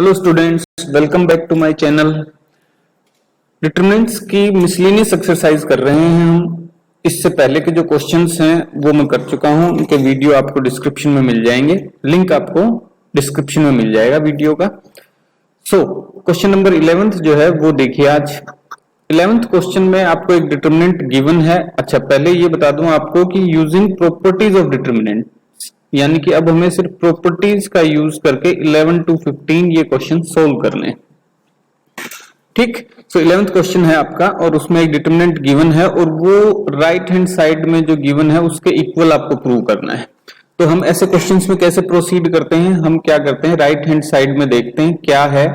Hello students, welcome back to my channel. Determinants की miscellaneous exercise कर रहे हैं हम। इससे पहले के जो क्वेश्चंस हैं वो मैं कर चुका हूं, उनके वीडियो आपको डिस्क्रिप्शन में मिल जाएंगे। लिंक आपको डिस्क्रिप्शन में मिल जाएगा वीडियो का। क्वेश्चन नंबर 11 जो है वो देखिए। आज 11th क्वेश्चन में आपको एक डिटरमिनेंट गिवन है। अच्छा, पहले ये बता दूं आपको कि यूजिंग प्रॉपर्टीज ऑफ डिटरमिनेंट, यानी कि अब हमें सिर्फ प्रॉपर्टीज का यूज करके 11 to 15 ये क्वेश्चन सोल्व करने हैं। ठीक, 11th क्वेश्चन है आपका और उसमें एक डिटरमिनेंट गिवन है और वो राइट हैंड साइड में जो गिवन है उसके इक्वल आपको प्रूव करना है। तो हम ऐसे क्वेश्चंस में कैसे प्रोसीड करते हैं, हम क्या करते हैं, राइट हैंड साइड में देखते हैं क्या है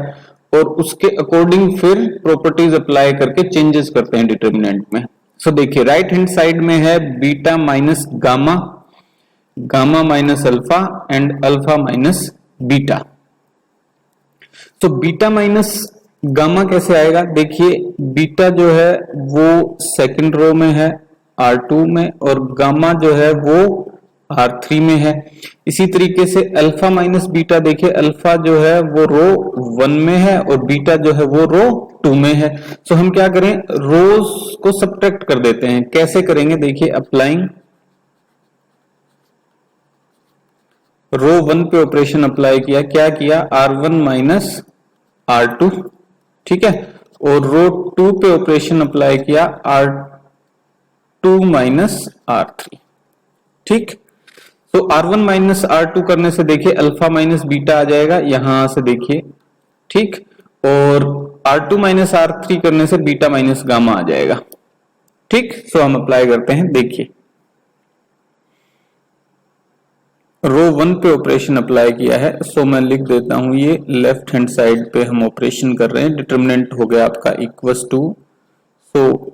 और उसके अकॉर्डिंग फिर प्रॉपर्टीज अप्लाई करके चेंजेस करते हैं डिटरमिनेंट में। देखिए, राइट हैंड साइड में है beta minus gamma, gamma minus alpha and alpha minus beta. तो बीटा माइनस गामा कैसे आएगा? देखिए, बीटा जो है वो सेकंड रो में है R2 में और गामा जो है वो R3 में है। इसी तरीके से अल्फा माइनस बीटा, देखिए अल्फा जो है वो रो 1 में है और बीटा जो है वो रो 2 में है। हम क्या करें, रोज को सब्ट्रैक्ट कर देते हैं। कैसे करेंगे? देखिए, अप्लाइंग रो 1 पे ऑपरेशन अप्लाई किया, क्या किया, R1 माइनस R2, ठीक है, और रो 2 पे ऑपरेशन अप्लाई किया R2 माइनस R3। ठीक, तो R1 माइनस R2 करने से देखिए अल्फा माइनस बीटा आ जाएगा यहां से, देखिए, ठीक, और R2 माइनस R3 करने से बीटा माइनस गामा आ जाएगा। ठीक, हम अप्लाई करते हैं। देखिए, रो 1 पे ऑपरेशन अप्लाई किया है, मैं लिख देता हूं ये लेफ्ट हैंड साइड पे हम ऑपरेशन कर रहे हैं। डिटरमिनेंट हो गया आपका equals to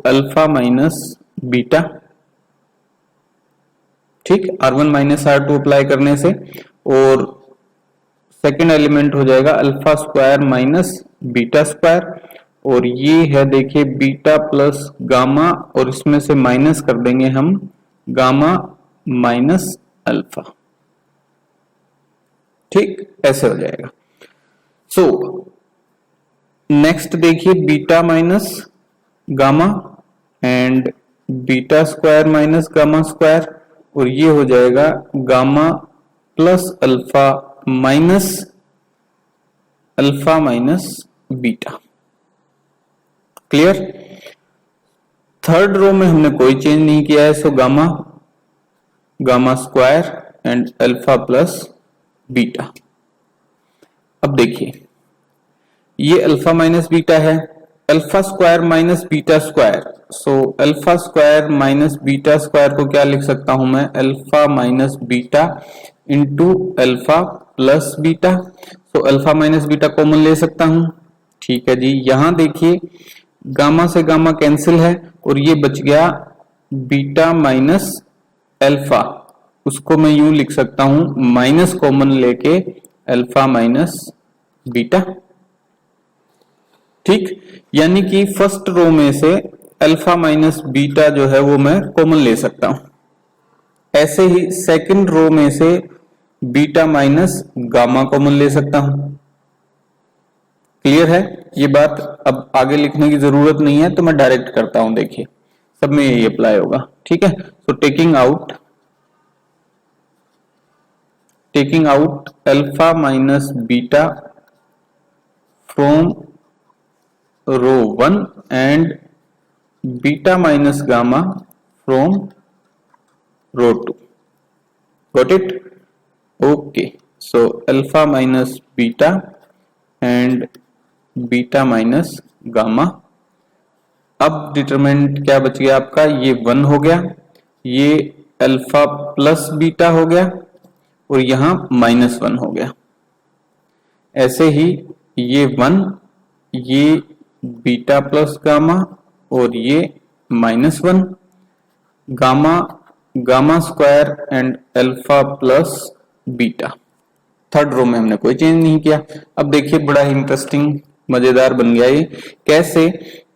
alpha minus beta, ठीक, R1 माइनस R2 अप्लाई करने से, और सेकेंड एलिमेंट हो जाएगा alpha square minus beta square, और ये है देखिए बीटा प्लस गामा, और इसमें से माइनस कर देंगे हम गामा माइनस अल्फा। ठीक, ऐसे हो जाएगा। नेक्स्ट देखिए beta minus gamma and beta square minus gamma square, और ये हो जाएगा gamma plus alpha minus beta. Clear? Third row में हमने कोई चेंज नहीं किया है, gamma square and alpha plus beta. अब देखिए, ये अल्फा माइनस बीटा है, alpha square minus beta square. Alpha square minus beta square को क्या लिख सकता हूं मैं, alpha minus beta into alpha plus beta. Alpha minus beta common ले सकता हूं, ठीक है जी। यहां देखिए गामा से गामा कैंसिल है और ये बच गया बीटा माइनस अल्फा, उसको मैं यूं लिख सकता हूं माइनस कॉमन लेके अल्फा माइनस बीटा। ठीक, यानी कि फर्स्ट रो में से अल्फा माइनस बीटा जो है वो मैं कॉमन ले सकता हूं। ऐसे ही सेकंड रो में से बीटा माइनस गामा कॉमन ले सकता हूं। क्लियर है ये बात? अब आगे लिखने की जरूरत नहीं है, तो मैं डायरेक्ट करता हूं। देखिए, सब में यही अप्लाई होगा। ठीक है, taking out alpha minus beta from row 1 and beta minus gamma from row 2. Got it? Okay. Alpha minus beta and beta minus gamma. अब डिटरमिनेंट क्या बच गया आपका, ये 1 हो गया, ये अल्फा प्लस बीटा हो गया और यहां -1 हो गया। ऐसे ही ये 1, ये बीटा प्लस गामा और ये -1, gamma square and alpha plus beta. Third row में हमने कोई चेंज नहीं किया। अब देखिए, बड़ा ही इंटरेस्टिंग मजेदार बन गया ये। कैसे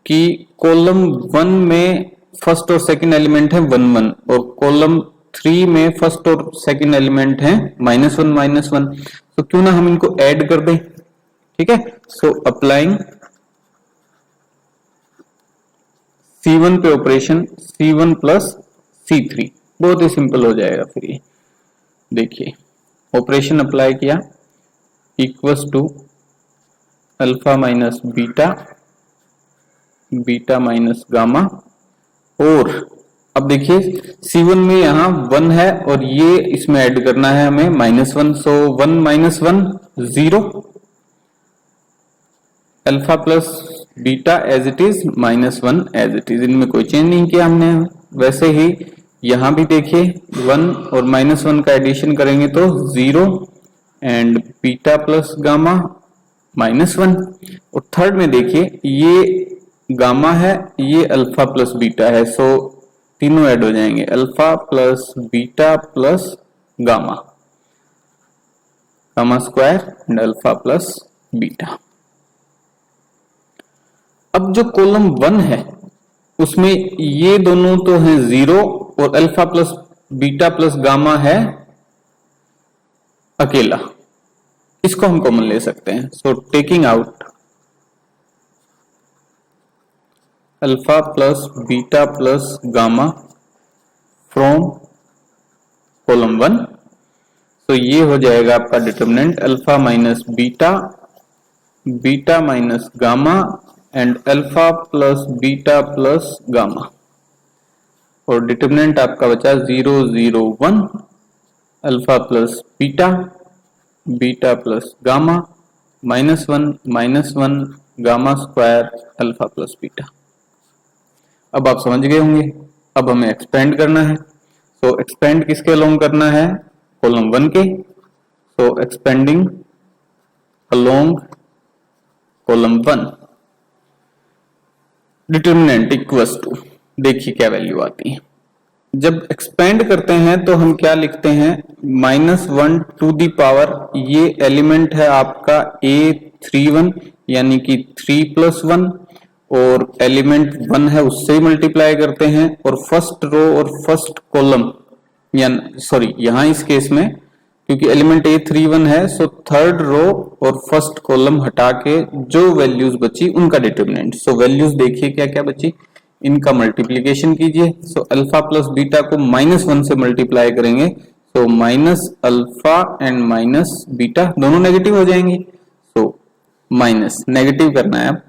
कि कॉलम 1 में फर्स्ट और सेकंड एलिमेंट है 1 1 और कॉलम 3 में फर्स्ट और सेकंड एलिमेंट है -1 -1। तो क्यों ना हम इनको ऐड कर दें। ठीक है। सो अप्लाइंग C1 पे ऑपरेशन C1 प्लस C3, बहुत ही सिंपल हो जाएगा फिर ये। देखिए ऑपरेशन अप्लाई किया, equals to alpha minus beta, beta minus gamma, और अब देखिए C1 में यहाँ 1 है और ये इसमें ऐड करना है हमें -1, so 1 minus 1 0, alpha plus beta as it is, -1 as it is, इनमें कोई चेंज नहीं किया हमने। वैसे ही यहां भी देखिए 1 और -1 का एडिशन करेंगे तो 0 एंड बीटा प्लस गामा -1, और थर्ड में देखिए ये गामा है, ये अल्फा प्लस बीटा है, सो तीनों ऐड हो जाएंगे, alpha plus beta plus gamma, gamma square and alpha plus beta. अब जो कॉलम 1 है उसमें ये दोनों तो हैं 0 और alpha plus beta plus gamma है अकेला, इसको हम कॉमन ले सकते हैं। So taking out alpha plus beta plus gamma from column 1, तो ये हो जाएगा आपका determinant alpha minus beta, beta minus gamma and alpha plus beta plus gamma, और डिटर्मिनेंट आपका बचा 0 0 1 alpha plus beta, beta plus gamma, -1 gamma square alpha plus beta. अब आप समझ गए होंगे, अब हमें एक्सपेंड करना है। सो एक्सपेंड किसके अलोंग करना है, कॉलम 1 के। So expanding along column 1, determinant equals to, देखिए क्या वैल्यू आती है। जब एक्सपेंड करते हैं तो हम क्या लिखते हैं, -1 टू दी पावर, ये एलिमेंट है आपका A31 यानी कि 3 + 1, और एलिमेंट 1 है उससे मल्टीप्लाई करते हैं, और फर्स्ट रो और फर्स्ट कॉलम, या सॉरी यहां इस केस में क्योंकि एलिमेंट A31 है, सो थर्ड रो और फर्स्ट कॉलम हटा के जो वैल्यूज बची उनका डिटर्मिनेंट। सो वैल्यूज देखिए क्या क्या बची, इनका मल्टीप्लीकेशन कीजिए। सो अल्फा प्लस बीटा को -1 से मल्टीप्लाई करेंगे, so minus alpha and minus beta दोनों नेगेटिव हो जाएंगे। सो माइनस नेगेटिव करना है, अब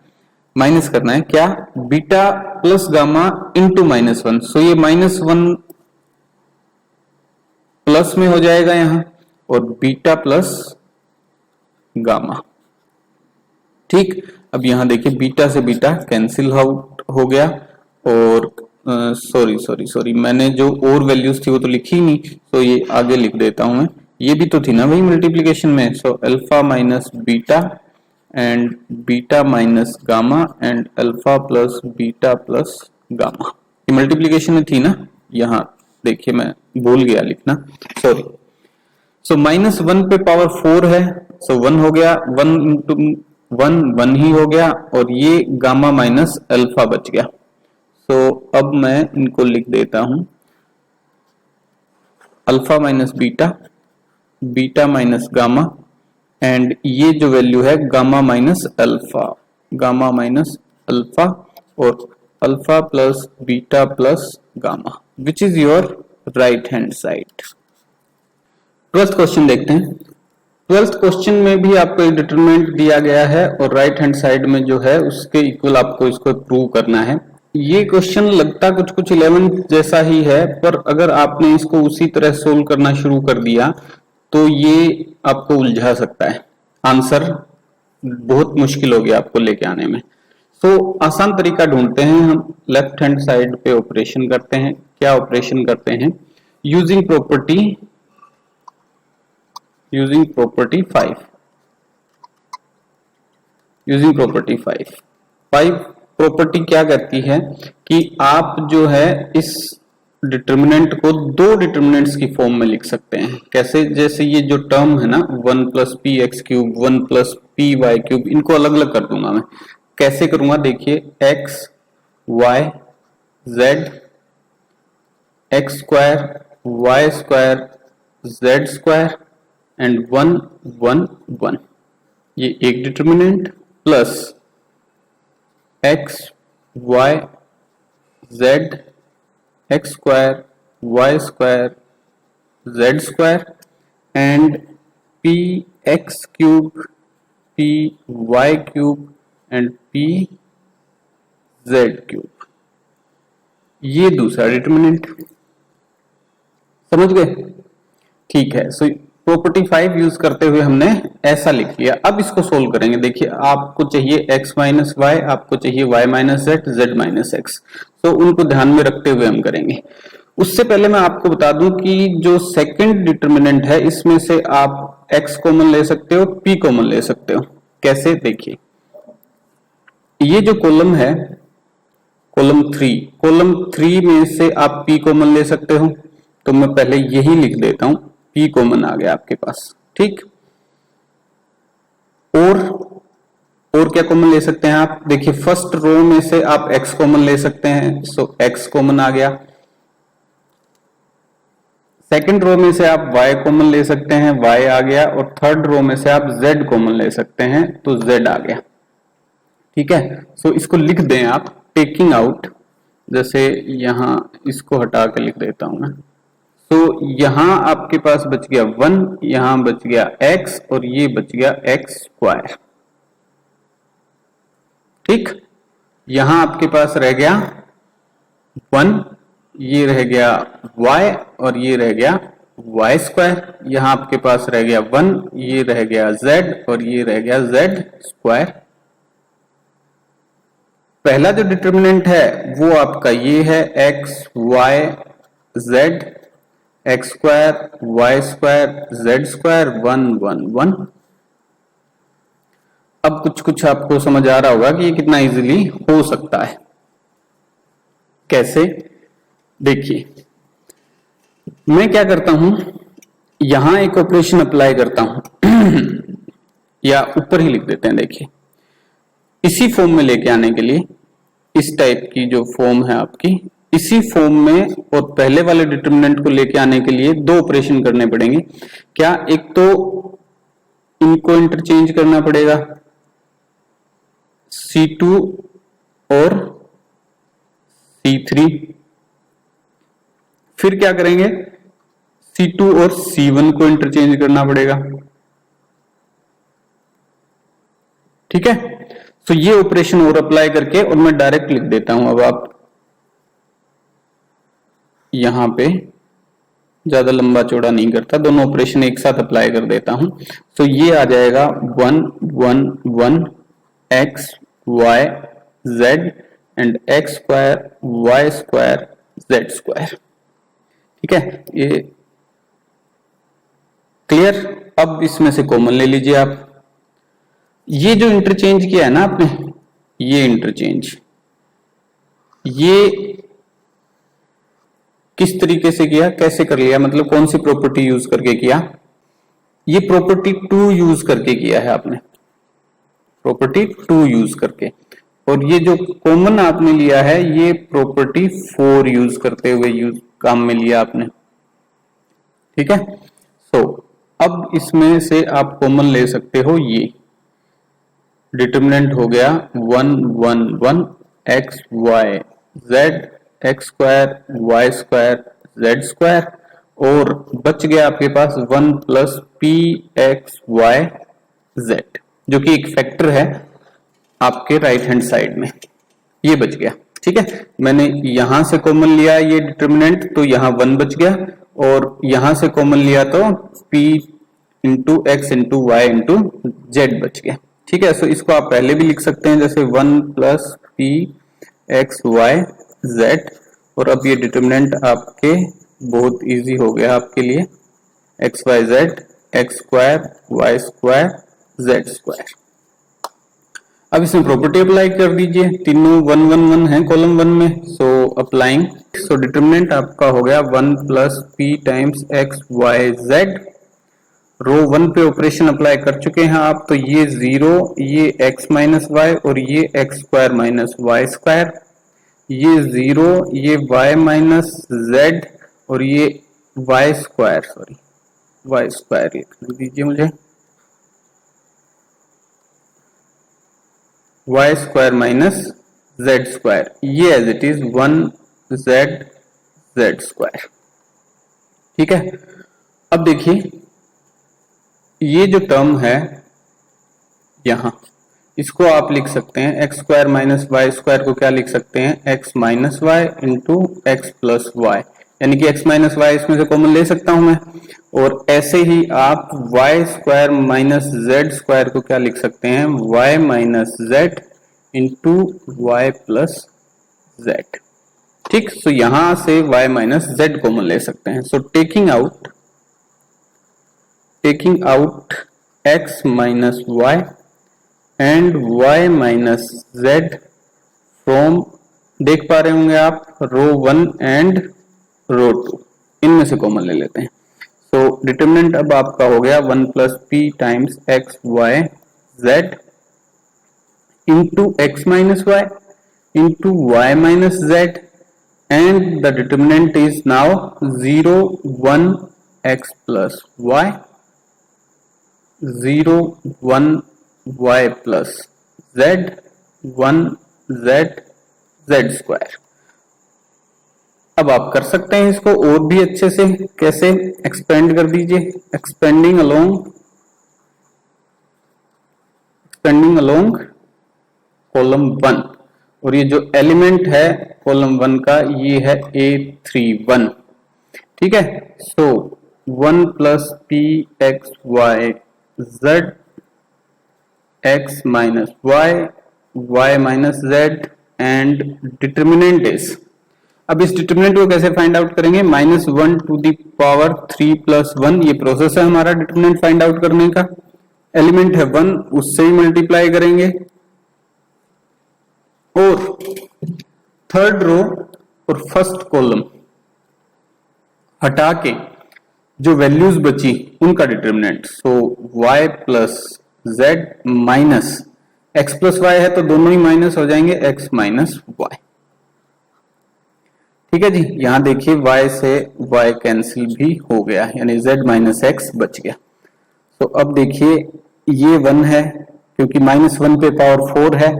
माइनस करना है क्या, बीटा प्लस गामा इंटू -1, सो ये -1 प्लस में हो जाएगा यहां, और बीटा प्लस गामा। ठीक, अब यहां देखिए बीटा से बीटा कैंसिल आउट हो गया, और सॉरी मैंने जो और वैल्यूज थी वो तो लिखी नहीं, तो ये आगे लिख देता हूं मैं, ये भी तो थी ना वही मल्टीप्लीकेशन में। So alpha minus beta and beta minus gamma and alpha plus beta plus gamma, ये मल्टीप्लीकेशन में थी ना। यहां देखिए मैं भूल गया लिखना, सॉरी। सो -1 पे पावर 4 है, सो 1 हो गया, 1 इंटू 1 ही हो गया, और ये गामा माइनस अल्फा बच गया। सो अब मैं इनको लिख देता हूं, alpha minus beta, beta minus gamma, and ये जो वैल्यू है gamma minus alpha, gamma minus alpha, और alpha plus beta plus gamma, which is your right hand side. 12th question देखते हैं। 12th क्वेश्चन में भी आपको एक डिटरमिनेंट दिया गया है, और राइट हैंड साइड में जो है उसके इक्वल आपको इसको प्रूव करना है। ये क्वेश्चन लगता कुछ 11 जैसा ही है, पर अगर आपने इसको उसी तरह सोल्व करना शुरू कर दिया तो ये आपको उलझा सकता है, आंसर बहुत मुश्किल हो गया आपको लेके आने में। तो आसान तरीका ढूंढते हैं हम, लेफ्ट हैंड साइड पे ऑपरेशन करते हैं। क्या ऑपरेशन करते हैं, using property 5, using property 5 property क्या कहती है कि आप जो है इस डिटर्मिनेंट को दो डिटर्मिनेंट्स की फॉर्म में लिख सकते हैं। कैसे, जैसे ये जो टर्म है ना 1 + px3 1 + py3, इनको अलग अलग कर दूंगा मैं। कैसे करूंगा देखिए, x y z x² y² z² and 1 1 1, ये एक determinant plus x Y z x square y square z square and p x cube p y cube and p z cube, ये दूसरा डिटर्मिनेंट। समझ गए? ठीक है। सो प्रॉपर्टी 5 यूज करते हुए हमने ऐसा लिख लिया। अब इसको सोल्व करेंगे। देखिए, आपको चाहिए x माइनस वाई, आपको चाहिए y minus Z, z minus x. तो उनको ध्यान में रखते हुए हम करेंगे। उससे पहले मैं आपको बता दूं कि जो सेकंड डिटर्मिनेंट है इसमें से आप x कॉमन ले सकते हो, p कॉमन ले सकते हो। कैसे? देखिए, ये जो कॉलम है कॉलम 3 में से आप p कॉमन ले सकते हो। तो मैं पहले यही लिख देता हूं, p कॉमन आ गया आपके पास। ठीक। और क्या कॉमन ले सकते हैं आप? देखिए, फर्स्ट रो में से आप x कॉमन ले सकते हैं, सो x कॉमन आ गया। सेकंड रो में से आप y कॉमन ले सकते हैं, y आ गया। और थर्ड रो में से आप z कॉमन ले सकते हैं, तो z आ गया। ठीक है। सो इसको लिख दें आप टेकिंग आउट, जैसे यहां इसको हटा के लिख देता हूं मैं। तो यहां आपके पास बच गया 1, यहां बच गया x और ये बच गया x स्क्वायर। ठीक। यहां आपके पास रह गया 1, ये रह गया y और ये रह गया y स्क्वायर। यहां आपके पास रह गया 1, ये रह गया z और ये रह गया z स्क्वायर। पहला जो डिटर्मिनेंट है वो आपका ये है x y z x square y square z square 1 1 1। अब कुछ आपको समझ आ रहा होगा कि ये कितना इजीली हो सकता है। कैसे? देखिए, मैं क्या करता हूं, यहां एक ऑपरेशन अप्लाई करता हूं या ऊपर ही लिख देते हैं। देखिए, इसी फॉर्म में लेके आने के लिए, इस टाइप की जो फॉर्म है आपकी, इसी फॉर्म में और पहले वाले डिटर्मिनेंट को लेके आने के लिए दो ऑपरेशन करने पड़ेंगे। क्या? एक तो इनको इंटरचेंज करना पड़ेगा, C2 और C3। फिर क्या करेंगे? C2 और C1 को इंटरचेंज करना पड़ेगा। ठीक है। तो ये ऑपरेशन और अप्लाई करके और मैं डायरेक्ट लिख देता हूं। अब आप यहां पे ज्यादा लंबा चौड़ा नहीं करता, दोनों ऑपरेशन एक साथ अप्लाई कर देता हूं। तो ये आ जाएगा 1 1 1 x y z and x square y square z square. ठीक है, ये क्लियर? अब इसमें से कॉमन ले लीजिए आप। ये जो इंटरचेंज किया है ना आपने, ये इंटरचेंज, ये किस तरीके से किया, कैसे कर लिया, मतलब कौन सी प्रॉपर्टी यूज करके किया? ये प्रॉपर्टी 2 यूज करके किया है आपने, प्रॉपर्टी 2 यूज करके। और ये जो कॉमन आपने लिया है ये प्रॉपर्टी 4 यूज करते हुए काम में लिया आपने। ठीक है। सो अब इसमें से आप कॉमन ले सकते हो, ये डिटर्मिनेंट हो गया 1 1 1 x y z x square y square z square, और बच गया आपके पास 1 plus p x Y z, जो कि एक फैक्टर है आपके राइट हैंड साइड में, ये बच गया। ठीक है, मैंने यहां से कॉमन लिया ये डिटर्मिनेंट, तो यहां 1 बच गया, और यहां से कॉमन लिया तो p into x into y into z बच गया। ठीक है, सो इसको आप पहले भी लिख सकते हैं जैसे 1 plus p x Y z, और अब ये डिटर्मिनेंट आपके बहुत इजी हो गया आपके लिए, x Y z x square y square z square. अब इसमें प्रॉपर्टी अप्लाई कर दीजिए, तीनों 1 1 1 है कॉलम 1 में, सो अप्लाइंग, सो डिटर्मिनेंट आपका हो गया 1 plus P times x Y Z. Row 1 पे ऑपरेशन अप्लाई कर चुके हैं आप, तो ये 0, ये x माइनस वाई और ये X square minus Y square, ये 0, ये y माइनस जेड और ये Y square, sorry Y square लिख दीजिए मुझे। Y square minus Z square, ये as it is 1z Z square. ठीक है, अब देखिए ये जो टर्म है यहां, इसको आप लिख सकते हैं x square minus Y square को क्या लिख सकते हैं, x minus y into x plus y, यानी कि एक्स माइनस वाई इसमें से कॉमन ले सकता हूं मैं। और ऐसे ही आप y square minus Z square को क्या लिख सकते हैं, y minus z into y plus z. ठीक, सो यहां से y माइनस जेड कॉमन ले सकते हैं। So taking out x minus y and y minus z from, देख पा रहे होंगे आप, रो 1 एंड रो 2, इनमें से कॉमन ले लेते हैं। सो डिटरमिनेंट अब आपका हो गया 1 plus P times x Y z into x minus y into y minus z, and the determinant is now 0 1 x plus y 0 1 y plus z 1 z z square. अब आप कर सकते हैं इसको और भी अच्छे से, कैसे, एक्सपेंड कर दीजिए, एक्सपेंडिंग अलोंग कॉलम 1, और ये जो एलिमेंट है कॉलम 1 का ये है A31। ठीक है, so 1 plus p x Y z x minus y minus z and determinant is, अब इस डिटर्मिनेंट को कैसे फाइंड आउट करेंगे, -1 टू द पावर 3 प्लस 1, ये प्रोसेस है हमारा डिटर्मिनेंट फाइंड आउट करने का। एलिमेंट है 1, उससे ही मल्टीप्लाई करेंगे, और थर्ड रो और फर्स्ट कॉलम हटा के जो वैल्यूज बची उनका determinant, so y plus z minus x plus y है तो दोनों ही माइनस हो जाएंगे, x माइनस वाई। ठीक है जी, यहां देखिए y से y कैंसिल भी हो गया, यानी z माइनस एक्स बच गया। तो अब देखिए ये 1 है, क्योंकि -1 पे पावर 4 है,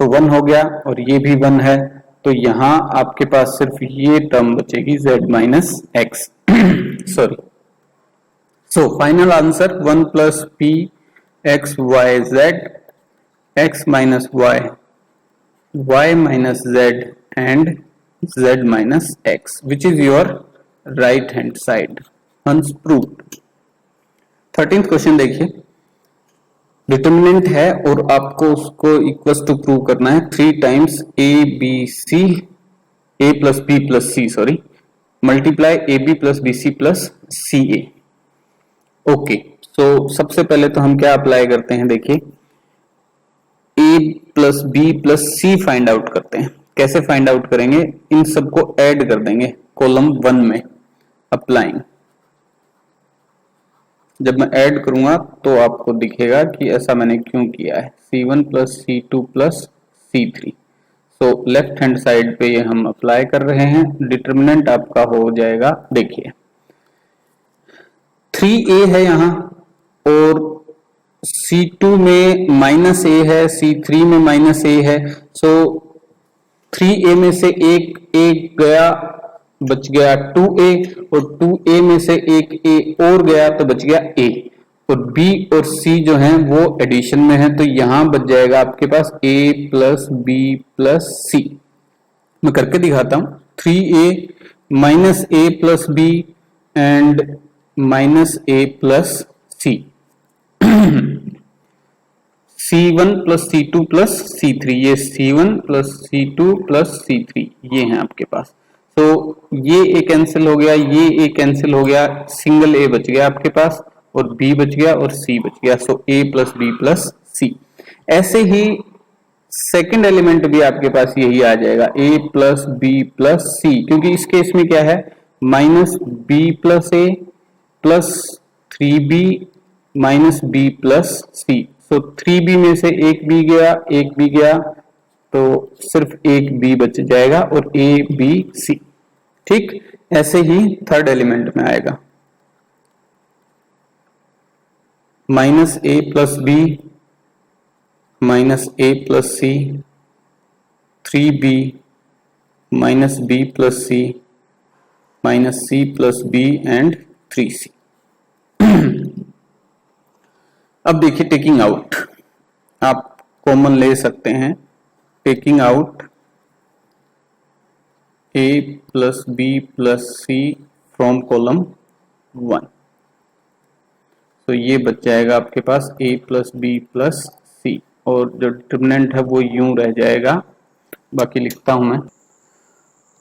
तो 1 हो गया, और ये भी 1 है, तो यहां आपके पास सिर्फ ये टर्म बचेगी z minus x. Sorry, so final answer 1 plus p x Y z x minus y y minus z and z minus x, which is your right hand side, hence proved. 13th question देखिए, determinant है और आपको उसको equals to prove करना है 3 times A B C, A plus B plus C, sorry, multiply A B plus B C plus C A. Okay, so सबसे पहले तो हम क्या अप्लाई करते हैं, देखिए A plus B plus C find out करते हैं। कैसे फाइंड आउट करेंगे, इन सबको ऐड कर देंगे कॉलम 1 में, अप्लाइंग। जब मैं ऐड करूंगा तो आपको दिखेगा कि ऐसा मैंने क्यों किया है, C1 plus C2 plus C3। So left hand side पे ये हम अप्लाई कर रहे हैं। डिटर्मिनेंट आपका हो जाएगा, देखिए 3a है यहाँ, और C2 में -a है, C3 में -a है, सो 3a में से एक गया, बच गया 2a, और 2a में से एक a और गया तो बच गया a, और b और c जो हैं वो एडिशन में है, तो यहां बच जाएगा आपके पास a plus B plus c. मैं करके दिखाता हूं, 3a minus a plus b and minus a plus c, C1 plus C2 plus C3, ये C1 plus C2 plus C3 ये हैं आपके पास। तो ये ए कैंसिल हो गया, ये ए कैंसिल हो गया, सिंगल ए बच गया आपके पास, और बी बच गया और सी बच गया, सो ए प्लस बी प्लस सी। ऐसे ही सेकंड एलिमेंट भी आपके पास यही आ जाएगा, A plus B plus C, क्योंकि इस केस में क्या है, minus B plus A plus 3b minus B plus C. So 3b में से एक बी गया, तो सिर्फ एक बी बच जाएगा, और ए बी सी। ठीक, ऐसे ही थर्ड एलिमेंट में आएगा, minus a plus b minus a plus c, 3b minus B plus c, minus c plus b and 3c। अब देखिए टेकिंग आउट, आप कॉमन ले सकते हैं। Taking out a plus B plus c from column 1, तो ये बच जाएगा आपके पास a plus B plus c, और जो डिटर्मिनेंट है वो यूं रह जाएगा। बाकी लिखता हूं मैं।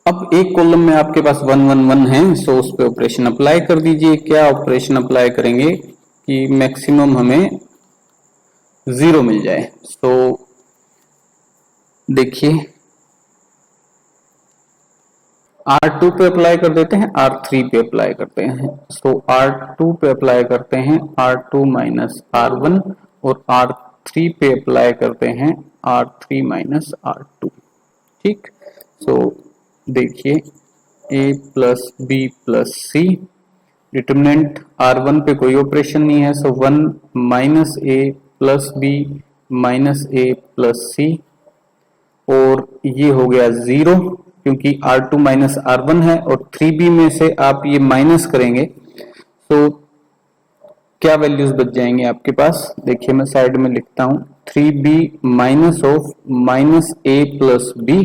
अब एक कॉलम में आपके पास 1 1 1 है, सो उस पे ऑपरेशन अप्लाई कर दीजिए। क्या ऑपरेशन अप्लाई करेंगे कि मैक्सिमम हमें 0 मिल जाए। सो देखिए R2 पे अप्लाई कर देते हैं, R3 पे अप्लाई करते हैं। सो R2 पे अप्लाई करते हैं R2 माइनस R1, और R3 पे अप्लाई करते हैं R3 माइनस R2। ठीक, सो देखिए a plus B plus c, determinant R1 पे कोई ऑपरेशन नहीं है, so 1 minus a plus b minus a plus c, और ये हो गया 0 क्योंकि R2 माइनस R1 है, और 3b में से आप ये माइनस करेंगे तो क्या वैल्यूज बच जाएंगे आपके पास। देखिए मैं साइड में लिखता हूं, 3b minus of minus a plus b,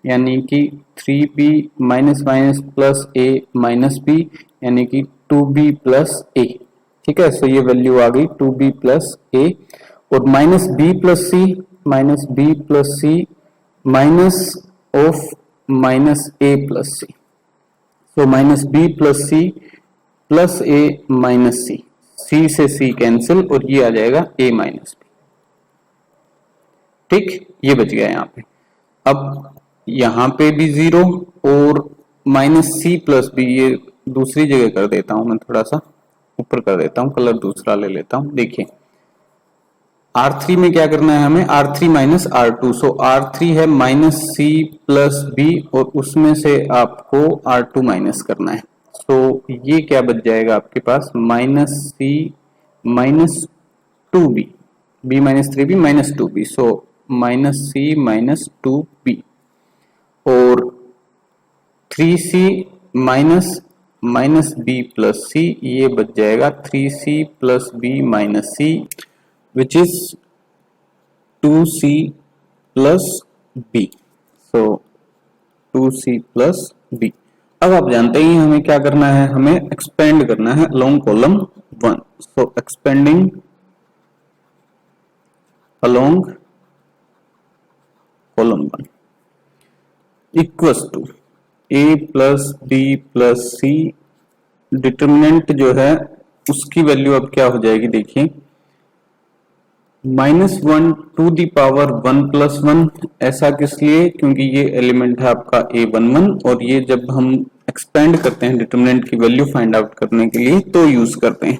यानी कि 3b minus minus plus a minus b, यानी कि 2b प्लस a। ठीक है, सो ये वैल्यू आ गई 2b प्लस a, और minus b plus c, minus b plus c minus of minus a plus C, so minus b plus c plus a minus c, c से c cancel, और ये आ जाएगा a माइनस b। ठीक, ये बच गया यहाँ पे। अब यहाँ पे भी 0 और माइनस सी प्लस बी, ये दूसरी जगह कर देता हूं मैं, थोड़ा सा ऊपर कर देता हूं, कलर दूसरा ले लेता हूं। देखिए R3 में क्या करना है हमें, R3 माइनस R2, सो R3 है माइनस सी प्लस बी, और उसमें से आपको R2 माइनस करना है। सो ये क्या बच जाएगा आपके पास, minus C minus 2b, b minus 3b minus 2b, so minus C minus 2b, और 3c minus minus b plus c, ये बच जाएगा 3c plus b minus c, which is 2c plus b, so 2c plus b। अब आप जानते ही हमें क्या करना है, हमें एक्सपेंड करना है along column 1, so expanding along column 1 equals to a plus b plus c, determinant जो है उसकी वैल्यू अब क्या हो जाएगी, देखिए -1 टू दी पावर 1 प्लस 1। ऐसा किस लिए, क्योंकि ये एलिमेंट है आपका a11, और ये जब हम एक्सपेंड करते हैं डिटर्मिनेंट की वैल्यू फाइंड आउट करने के लिए तो यूज करते हैं।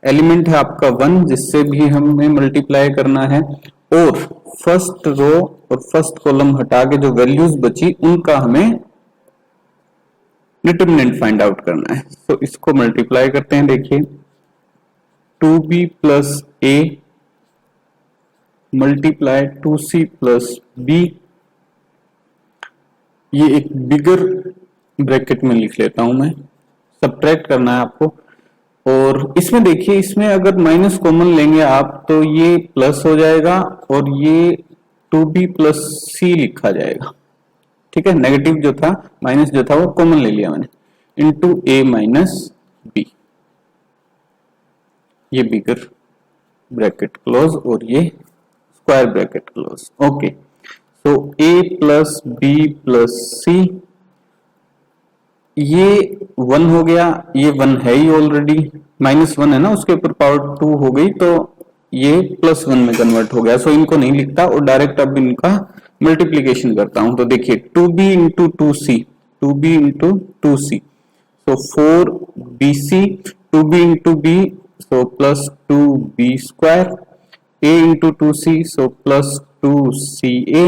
एलिमेंट है आपका 1, जिससे भी हमें मल्टीप्लाई करना है, और फर्स्ट रो और फर्स्ट कॉलम हटा के जो वैल्यूज बची उनका हमें डिटर्मिनेंट फाइंड आउट करना है। तो इसको मल्टीप्लाई करते हैं। देखिए 2b plus a multiply 2c plus b, ये एक बिगर ब्रैकेट में लिख लेता हूं मैं, सब्ट्रैक्ट करना है आपको। और इसमें देखिए, इसमें अगर माइनस कॉमन लेंगे आप तो ये प्लस हो जाएगा, और ये 2b प्लस c लिखा जाएगा। ठीक है, नेगेटिव जो था, माइनस जो था वो कॉमन ले लिया मैंने, इंटू a माइनस b, ये बिगर ब्रैकेट क्लोज और ये square bracket close. Okay, so a plus B plus C, ये 1 हो गया, ये 1 है ही ऑलरेडी, -1 है ना, उसके ऊपर पावर 2 हो गई तो ये +1 में कन्वर्ट हो गया। सो इनको नहीं लिखता और डायरेक्ट अब इनका मल्टीप्लीकेशन करता हूं। तो देखिए 2b into 2c, 2b into 2c, so 4bc, 2b into b, so plus 2b square, a into 2c, so plus 2ca,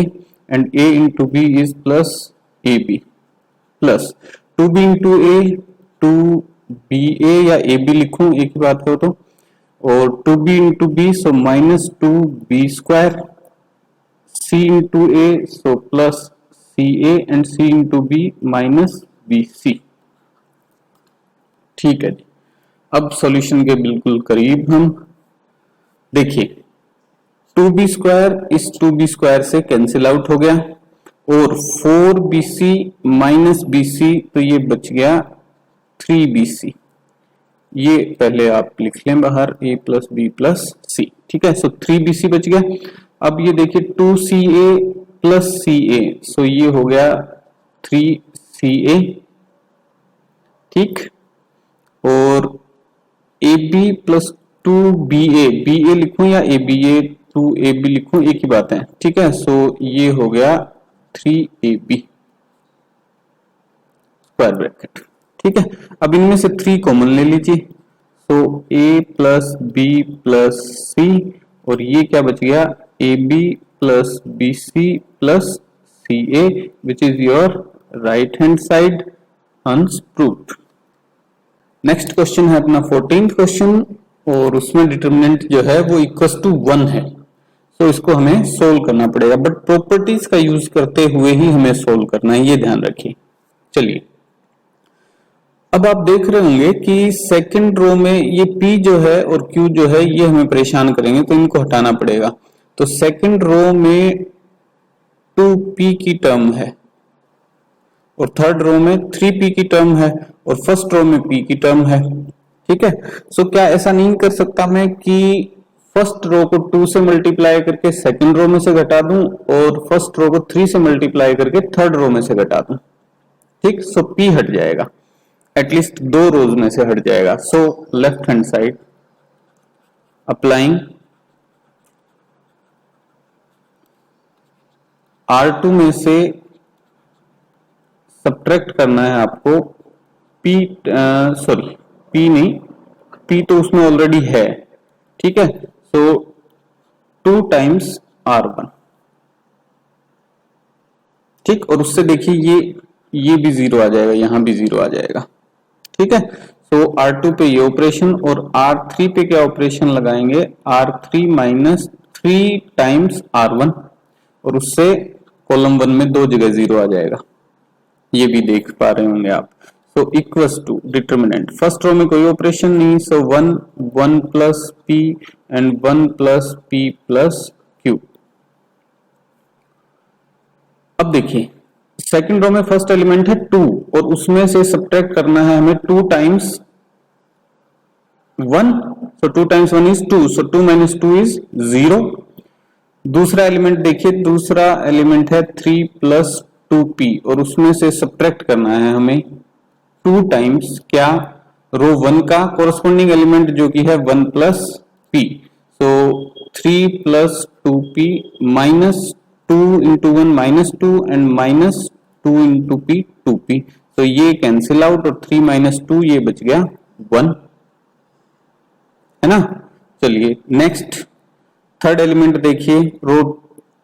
and a into b is plus ab, plus 2b into a 2ba या ab लिखूं एक ही बात हो तो, और 2b into b, so minus 2b square, C into A, so plus CA and C into B minus BC। ठीक है जी। अब सॉल्यूशन के बिल्कुल करीब हम देखिए 2b स्क्वायर इस 2b स्क्वायर से कैंसिल आउट हो गया और 4bc माइनस bc तो ये बच गया 3bc। ये पहले आप लिख लें बाहर a प्लस बी प्लस सी। ठीक है, सो 3bc बच गया। अब ये देखिए 2ca प्लस ca, सो ये हो गया 3ca। ठीक, और ab प्लस 2ba, ba लिखूं या ab, ये 2ab लिखूं, एक ही बात है। ठीक है, सो ये हो गया 3ab स्क्वायर ब्रैकेट। ठीक है, अब इनमें से 3 कॉमन ले लीजिए, so a plus B plus c, और ये क्या बच गया ab plus B C plus C a, which is your right hand side, hence proved. Next question है अपना 14th क्वेश्चन, और उसमें डिटरमिनेंट जो है वो इक्वल टू 1 है। तो इसको हमें सोल्व करना पड़ेगा, बट प्रॉपर्टीज का यूज करते हुए ही हमें सोल्व करना है, ये ध्यान रखिए। चलिए, अब आप देख रहे होंगे कि सेकंड रो में ये P जो है और Q जो है ये हमें परेशान करेंगे, तो इनको हटाना पड़ेगा। तो सेकंड रो में 2P की टर्म है और थर्ड रो में 3P की टर्म है और फर्स्ट रो में P की टर्म है। ठीक है, सो क्या ऐसा नहीं कर सकता मैं कि फर्स्ट रो को 2 से मल्टीप्लाई करके सेकंड रो में से घटा दूं और फर्स्ट रो को 3 से मल्टीप्लाई करके थर्ड रो में से घटा दूं। ठीक, सो P हट जाएगा, एटलीस्ट 2 रोज में से हट जाएगा। So left hand side applying R2 में से सब्ट्रैक्ट करना है आपको P, सॉरी P नहीं, P तो उसमें ऑलरेडी है। ठीक है, सो 2 टाइम्स R1। ठीक, और उससे देखिए ये भी 0 आ जाएगा, यहां भी 0 आ जाएगा। ठीक है, सो R2 पे ये ऑपरेशन और R3 पे क्या ऑपरेशन लगाएंगे, R3 माइनस 3 टाइम्स R1, और उससे कॉलम 1 में 2 जगह 0 आ जाएगा, ये भी देख पा रहे होंगे आप। So equals to determinant, first row में कोई ऑपरेशन नहीं, सो 1 plus P and 1 plus P plus Q। अब देखिए सेकंड रो में फर्स्ट एलिमेंट है 2 और उसमें से सब्ट्रैक्ट करना है हमें 2 times 1, so 2 times 1 is 2, so 2 minus 2 is 0। दूसरा एलिमेंट देखिए, दूसरा एलिमेंट है 3 प्लस 2P और उसमें से सब्ट्रैक्ट करना है हमें 2 टाइम्स क्या, रो 1 का कोरस्पोंडिंग एलिमेंट जो कि है 1 plus P, so 3 plus 2P minus 2 into 1 minus 2 and minus 2 into P 2P, तो ये कैंसिल आउट और 3 माइनस 2 ये बच गया 1, है ना। चलिए नेक्स्ट थर्ड एलिमेंट देखिए रो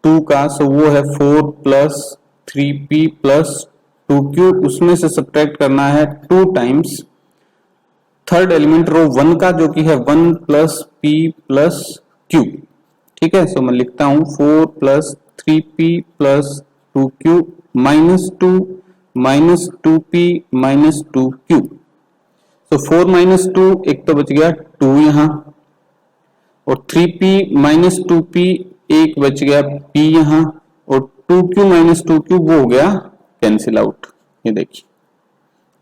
2 का, सो वो है 4 प्लस 3P प्लस 2Q, उसमें से सब्ट्रैक्ट करना है 2 टाइम्स थर्ड एलिमेंट रो 1 का जो कि है 1 प्लस P प्लस Q। ठीक है, सो मैं लिखता हूं 4 plus 3P plus 2Q minus 2 minus 2P minus 2Q, सो 4 माइनस 2 एक तो बच गया 2 यहां, और 3P माइनस 2P एक बच गया P यहां, और 2Q माइनस 2Q वो हो गया कैंसिल आउट, ये देखिए।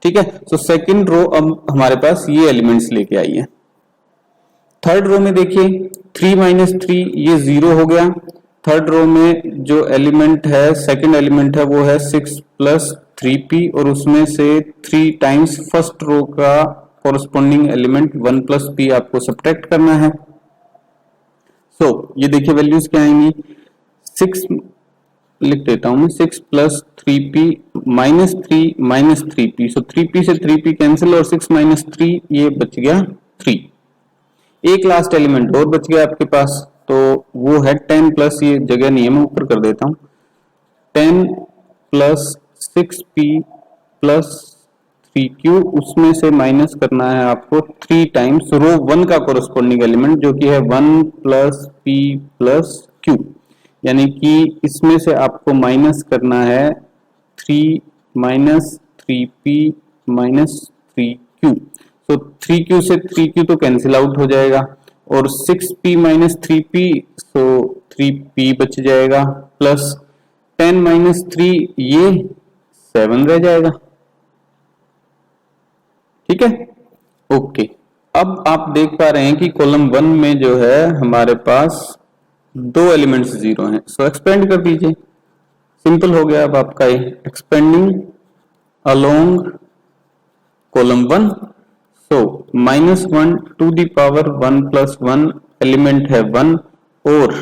ठीक है, सो सेकंड रो अब हमारे पास ये एलिमेंट्स लेके आई है। थर्ड रो में देखिए 3 माइनस 3 ये 0 हो गया। थर्ड रो में जो एलिमेंट है सेकंड एलिमेंट है वो है 6 प्लस 3P और उसमें से 3 टाइम्स फर्स्ट रो का कोरस्पोंडिंग एलिमेंट 1 प्लस P आपको सब्ट्रैक्ट करना है। सो ये देखिए वैल्यूज क्या आएंगी, 6 लिख देता हूं मैं, 6 plus 3P minus 3 minus 3P, सो 3P से 3P कैंसिल और 6 माइनस 3 ये बच गया 3। एक लास्ट एलिमेंट और बच गया आपके पास, तो वो है 10 प्लस, ये जगह नहीं है मैं ऊपर कर देता हूं, 10 प्लस 6P प्लस 3Q, उसमें से माइनस करना है आपको 3 टाइम्स रो 1 का कोरस्पोंडिंग एलिमेंट जो कि है 1 प्लस P प्लस Q। यानी कि इसमें से आपको माइनस करना है 3 माइनस 3p माइनस 3q। तो 3q से 3q तो कैंसिल आउट हो जाएगा और 6p माइनस 3p, सो 3p बच जाएगा, प्लस 10 माइनस 3 ये 7 रह जाएगा। ठीक है, ओके। अब आप देख पा रहे हैं कि कॉलम 1 में जो है हमारे पास दो एलिमेंट्स जीरो हैं, सो एक्सपेंड कर दीजिए, सिंपल हो गया अब आपका ये। Expanding along column 1, so -1 to the power 1 plus 1, element है 1, और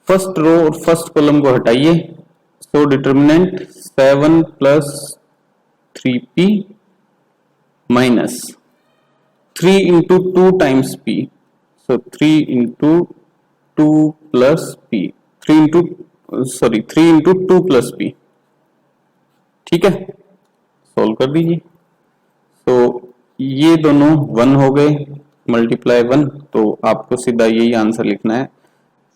फर्स्ट रो और फर्स्ट कॉलम को हटाइए, so determinant 7 plus 3p minus 3 into 2 times p, so 3 into 2 plus p, 3 into 2 plus p। ठीक है, सोल्व कर दीजिए। तो ये दोनों 1 हो गए, मल्टीप्लाई 1, तो आपको सीधा यही आंसर लिखना है।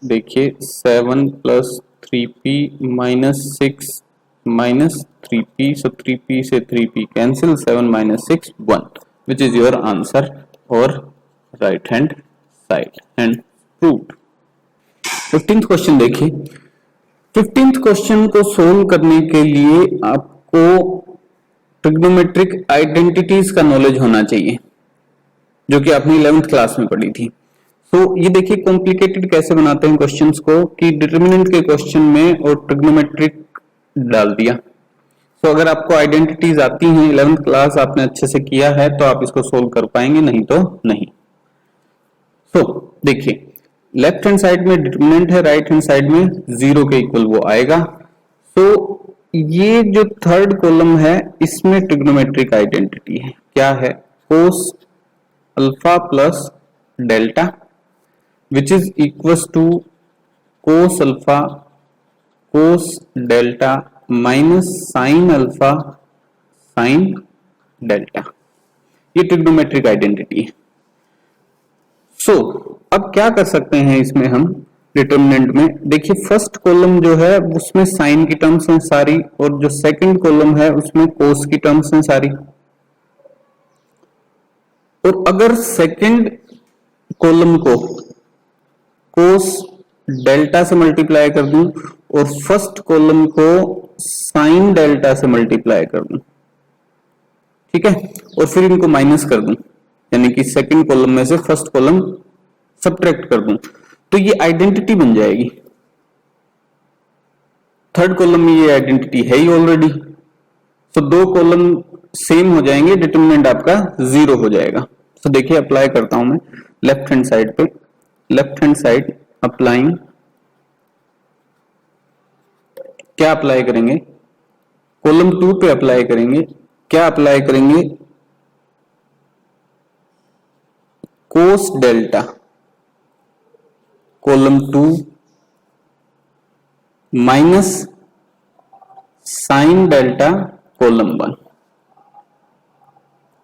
देखिए 7 plus 3p minus 6 minus 3p, सो 3p से 3p cancel, 7 minus 6 1, which is your answer और right hand side and proved. 15th question देखिए। 15th क्वेश्चन को सोल्व करने के लिए आपको ट्रिग्नोमेट्रिक आइडेंटिटीज का नॉलेज होना चाहिए, जो कि आपने 11th क्लास में पढ़ी थी। ये देखिए कॉम्प्लिकेटेड कैसे बनाते हैं क्वेश्चंस को, कि डिटरमिनेंट के क्वेश्चन में और ट्रिग्नोमेट्रिक डाल दिया। अगर आपको आइडेंटिटीज आती हैं, 11th क्लास आपने अच्छे से किया है, तो आप इसको सोल्व कर पाएंगे, नहीं तो नहीं। देखिए लेफ्ट हैंड साइड में डिटरमिनेंट है, राइट हैंड साइड में 0 के इक्वल वो आएगा। ये जो थर्ड कॉलम है इसमें ट्रिग्नोमेट्रिक आइडेंटिटी है, क्या है, cos alpha plus delta, which is equals to cos alpha cos delta minus sine alpha sine delta. ये ट्रिग्नोमेट्रिक आइडेंटिटी है। अब क्या कर सकते हैं इसमें हम डिटर्मिनेंट में, देखिए फर्स्ट कॉलम जो है उसमें साइन की टर्म्स हैं सारी, और जो सेकंड कॉलम है उसमें कोस की टर्म्स हैं सारी। और अगर सेकंड कॉलम को कोस डेल्टा से मल्टीप्लाई कर दूं और फर्स्ट कॉलम को साइन डेल्टा से मल्टीप्लाई कर दूं, ठीक है, और फिर इनको माइनस कर दूं, यानी कि सेकंड कॉलम में से फर्स्ट कॉलम सब्ट्रैक्ट कर दूं, तो ये आइडेंटिटी बन जाएगी। थर्ड कॉलम में ये आइडेंटिटी है ही ऑलरेडी, तो दो कॉलम सेम हो जाएंगे, डिटरमिनेंट आपका 0 हो जाएगा। तो देखिए अप्लाई करता हूं मैं लेफ्ट हैंड साइड पे, लेफ्ट हैंड साइड अप्लाइंग, क्या अप्लाई करेंगे, कॉलम 2 पे अप्लाई करेंगे, क्या अप्लाई करेंगे, कोस delta column 2 minus sine delta column 1।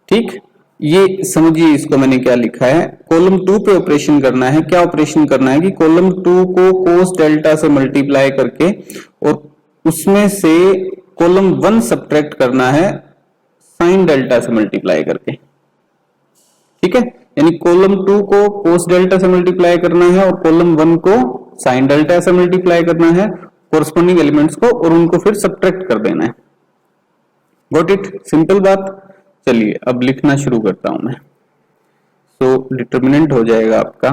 ठीक, ये समझिए इसको मैंने क्या लिखा है, कॉलम 2 पे ऑपरेशन करना है। क्या ऑपरेशन करना है कि कॉलम 2 को कोस डेल्टा से मल्टीप्लाई करके और उसमें से कॉलम 1 सब्ट्रैक्ट करना है साइन डेल्टा से मल्टीप्लाई करके। ठीक है, यानी कॉलम 2 को कोस डेल्टा से मल्टीप्लाई करना है और कॉलम 1 को साइन डेल्टा से मल्टीप्लाई करना है, कोरस्पोंडिंग एलिमेंट्स को, और उनको फिर सब्ट्रैक्ट कर देना है। गॉट इट, सिंपल बात। चलिए अब लिखना शुरू करता हूं मैं। डिटर्मिनेंट हो जाएगा आपका,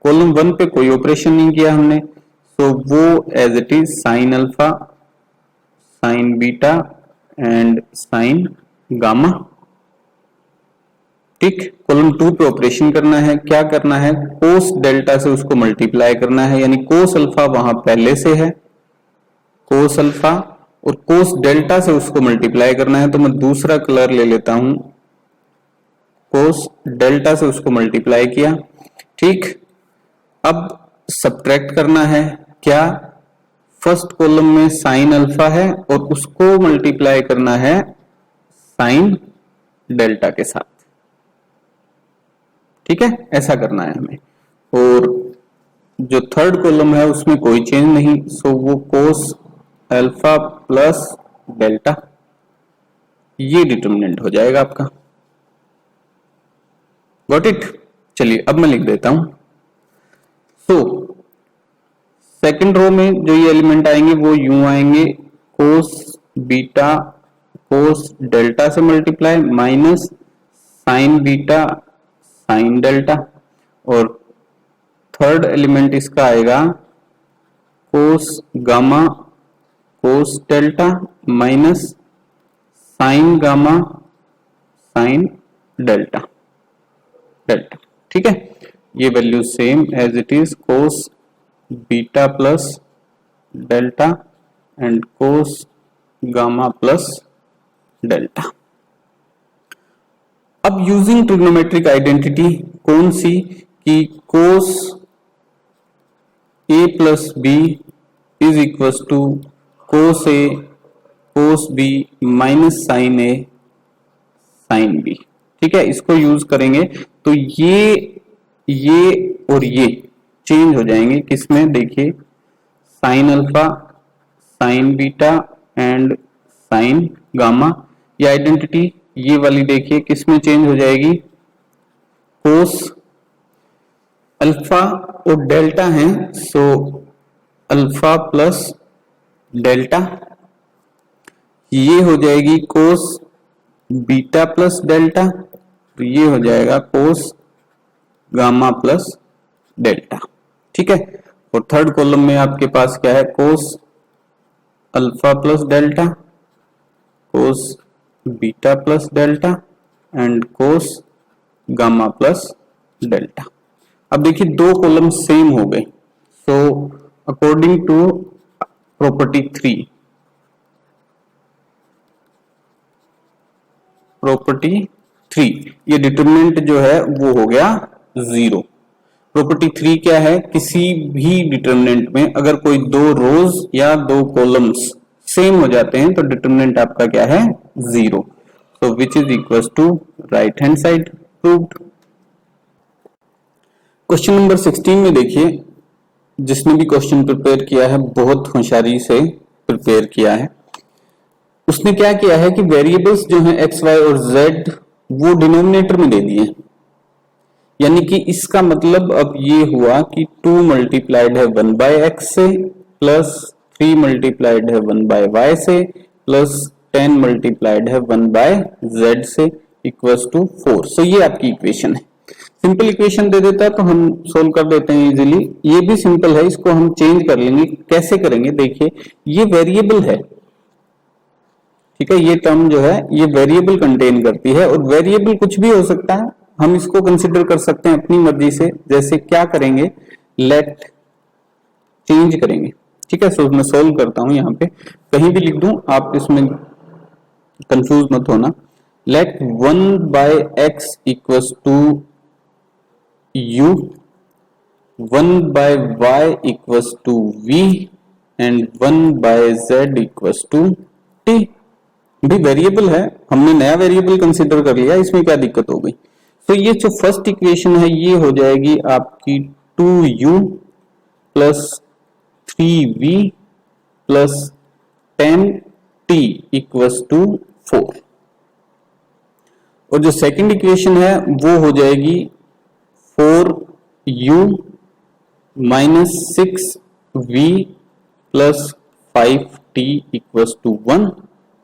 कॉलम 1 पे कोई ऑपरेशन नहीं किया हमने, वो as it is sine alpha sine beta and sine gamma. ठीक, कॉलम 2 पे ऑपरेशन करना है, क्या करना है, कोस डेल्टा से उसको मल्टीप्लाई करना है, यानी कोस अल्फा वहां पहले से है, कोस अल्फा, और कोस डेल्टा से उसको मल्टीप्लाई करना है। तो मैं दूसरा कलर ले लेता हूं, कोस डेल्टा से उसको मल्टीप्लाई किया। ठीक, अब सब्ट्रैक्ट करना है, क्या, फर्स्ट कॉलम में साइन अल्फा है और उसको मल्टीप्लाई करना है साइन डेल्टा के साथ। ठीक है, ऐसा करना है हमें। और जो थर्ड कॉलम है उसमें कोई चेंज नहीं, सो वो कोस अल्फा प्लस डेल्टा, ये डिटर्मिनेंट हो जाएगा आपका। Got it. चलिए अब मैं लिख देता हूं। सो सेकंड रो में जो ये एलिमेंट आएंगे वो यूं आएंगे, कोस बीटा कोस डेल्टा से multiply minus sine beta sine delta, और थर्ड एलिमेंट इसका आएगा cos gamma cos delta minus sine gamma sine delta delta. ठीक है, ये value same as it is, cos beta plus delta and cos gamma plus delta. अब using trigonometric identity कौन सी, कि cos A plus B is equal to cos A cos B minus sine A sine B. ठीक है, इसको use करेंगे तो ये और ये चेंज हो जाएंगे, किसमें देखिए, sign alpha sine beta and sine gamma. ये आइडेंटिटी ये वाली देखिए किसमें चेंज हो जाएगी, कोस अल्फा और डेल्टा है, सो अल्फा प्लस डेल्टा, ये हो जाएगी कोस बीटा प्लस डेल्टा, तो ये हो जाएगा कोस गामा प्लस डेल्टा। ठीक है, और थर्ड कॉलम में आपके पास क्या है, cos alpha plus delta cos beta plus delta and cos gamma plus delta. अब देखिए दो कॉलम सेम हो गए, सो अकॉर्डिंग टू प्रॉपर्टी 3, ये डिटरमिनेंट जो है वो हो गया 0। प्रॉपर्टी 3 क्या है, किसी भी डिटरमिनेंट में अगर कोई दो रोज या दो कॉलम्स सेम हो जाते हैं तो डिटरमिनेंट आपका क्या है, 0। So which is equal to right hand side proved. Question number 16 में देखिए, जिसने भी क्वेश्चन प्रिपेयर किया है बहुत होशियारी से प्रिपेयर किया है। उसने क्या किया है कि वेरिएबल्स जो हैं एक्स वाई और जेड वो डिनोमिनेटर में दे दिए, यानी कि इसका मतलब अब ये हुआ कि 2 मल्टीप्लाइड है 1 बाय एक्स से, प्लस 3 मल्टीप्लाइड है 1 बाय वाई से, प्लस 10 मल्टीप्लाइड है 1 बाय जेड से इक्वल्स टू 4। सो ये आपकी इक्वेशन है। सिंपल इक्वेशन दे देता है तो हम सोल्व कर देते हैं इजीली। ये भी सिंपल है, इसको हम चेंज कर लेंगे। कैसे करेंगे, देखिए ये वेरिएबल है, ठीक है, ये टर्म जो है ये वेरिएबल कंटेन करती है, और वेरिएबल कुछ भी हो सकता है, हम इसको कंसिडर कर सकते हैं अपनी मर्जी से। जैसे क्या करेंगे, लेट चेंज करेंगे। ठीक है, सो मैं सोल्व करता हूं, यहाँ पे कहीं भी लिख दूं, आप इसमें कंफ्यूज मत होना। Let 1 by x equals to u, 1 by y equals to v and 1 by z equals to t। भी वेरिएबल है, हमने नया वेरिएबल कंसीडर कर लिया, इसमें क्या दिक्कत हो गई। तो ये जो फर्स्ट इक्वेशन है ये हो जाएगी आपकी 2u plus 3v plus 10t equals to 4, और जो सेकंड इक्वेशन है वो हो जाएगी 4u minus 6v plus 5t equals to 1,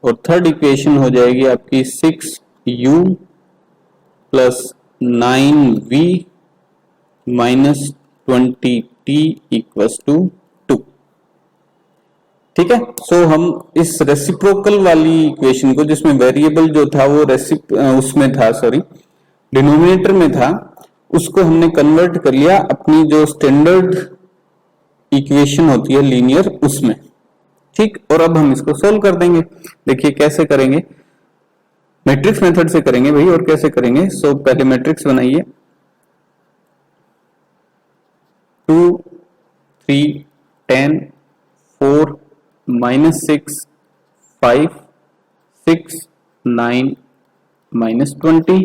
और थर्ड इक्वेशन हो जाएगी आपकी 6u plus 9v minus 20t equals to 2। ठीक है, सो हम इस रेसिप्रोकल वाली इक्वेशन को, जिसमें वेरिएबल जो था वो उसमें था, सॉरी डिनोमिनेटर में था, उसको हमने कन्वर्ट कर लिया अपनी जो स्टैंडर्ड इक्वेशन होती है लीनियर उसमें। ठीक, और अब हम इसको सोल्व कर देंगे। देखिए कैसे करेंगे, मैट्रिक्स मेथड से करेंगे भाई, और कैसे करेंगे। सो पहले मैट्रिक्स बनाइए, 2 3 10 4 माइनस 6 5 6 9 माइनस 20।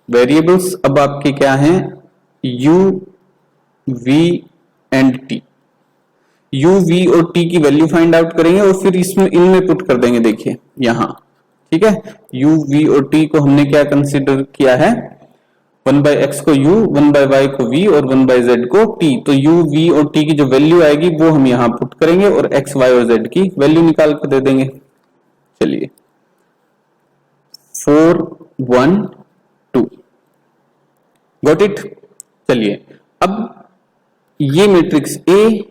वेरिएबल्स अब आपके क्या हैं, u v and T. u, v और t की वैल्यू फाइंड आउट करेंगे और फिर इसमें इनमें पुट कर देंगे, देखिए यहां, ठीक है। u, v और t को हमने क्या कंसीडर किया है, 1/x को u, 1/y को v और 1/z को t। तो u, v और t की जो वैल्यू आएगी वो हम यहां पुट करेंगे और x, y और z की वैल्यू निकाल कर दे देंगे। चलिए 4 1 2, गॉट इट। चलिए अब ये मैट्रिक्स A,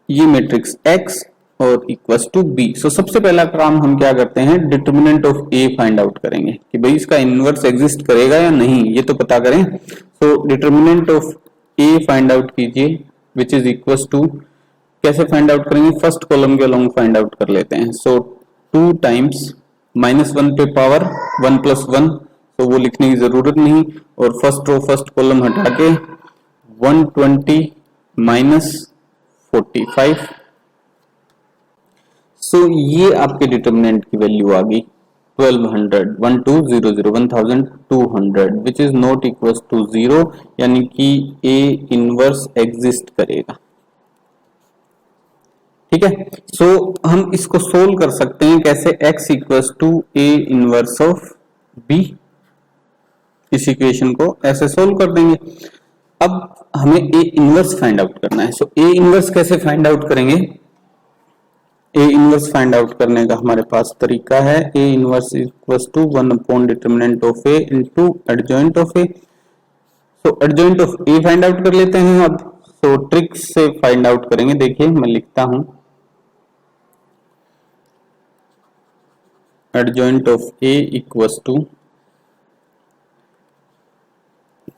ये मैट्रिक्स X और इक्वल्स टू B। सो सबसे पहला काम हम क्या करते हैं, determinant of A find out करेंगे कि भाई इसका इनवर्स एग्जिस्ट करेगा या नहीं, ये तो पता करें। So determinant of A find out कीजिए विच इज इक्वल्स टू, कैसे फाइंड आउट करेंगे, फर्स्ट कॉलम के अलोंग फाइंड आउट कर लेते हैं। सो 2 टाइम्स -1 पे पावर 1 + 1, तो वो लिखने की जरूरत नहीं, और फर्स्ट रो फर्स्ट कॉलम हटा के 120 -45। सो ये आपके डिटर्मिनेंट की वैल्यू आ गई 1200 which is not equal to 0, यानी कि A इनवर्स एग्जिस्ट करेगा, ठीक है। सो हम इसको सोल्व कर सकते हैं कैसे, x equals to A inverse of B। इस इक्वेशन को ऐसे सोल्व कर देंगे। अब हमें A इनवर्स फाइंड आउट करना है। सो A इनवर्स कैसे फाइंड आउट करेंगे, A इनवर्स फाइंड आउट करने का हमारे पास तरीका है, A inverse equals to 1 determinant of A into adjoint of A। So adjoint of A find out कर लेते हैं अब। सो ट्रिक से फाइंड आउट करेंगे, देखिए मैं लिखता हूं, adjoint of A equals to,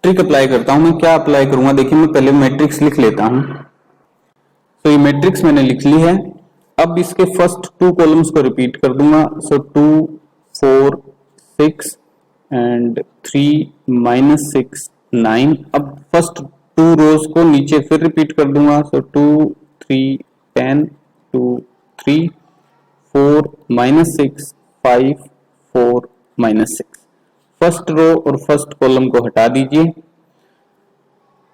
trick apply करता हूं। मैं क्या अप्लाई करूंगा, देखिए मैं पहले मैट्रिक्स लिख लेता हूं। तो ये मैट्रिक्स मैंने लिख ली है। अब इसके फर्स्ट 2 कॉलम्स को रिपीट कर दूंगा। सो 2 4 6 एंड 3 -6 9। अब फर्स्ट 2 रोज को नीचे फिर रिपीट कर दूंगा। सो 2 3 10 2 3 4 -6 5 4 -6। फर्स्ट रो और फर्स्ट कॉलम को हटा दीजिए।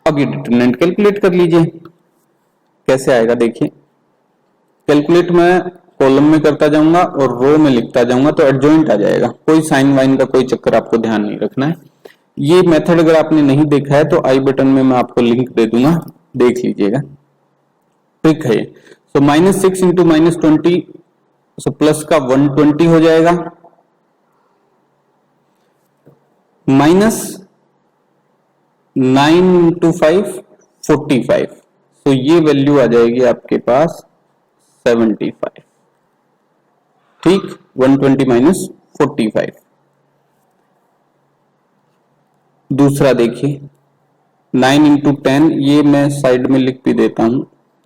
अब ये डिटरमिनेंट कैलकुलेट कर लीजिए, कैसे आएगा देखिए। कैलकुलेट में कॉलम में करता जाऊंगा और रो में लिखता जाऊंगा तो एडजॉइंट आ जाएगा, कोई साइन वाइन का कोई चक्कर आपको ध्यान नहीं रखना है। ये मेथड अगर आपने नहीं देखा है तो आई बटन में मैं आपको लिंक दे दूंगा, देख लीजिएगा, ट्रिक है। सो -6 इंटू -20, सो प्लस का 120 हो जाएगा, -9 इंटू 5 45। तो ये वैल्यू आ जाएगी आपके पास 75, ठीक। 120 -45। दूसरा देखिए 9 इंटू 10, ये मैं साइड में लिख भी देता हूं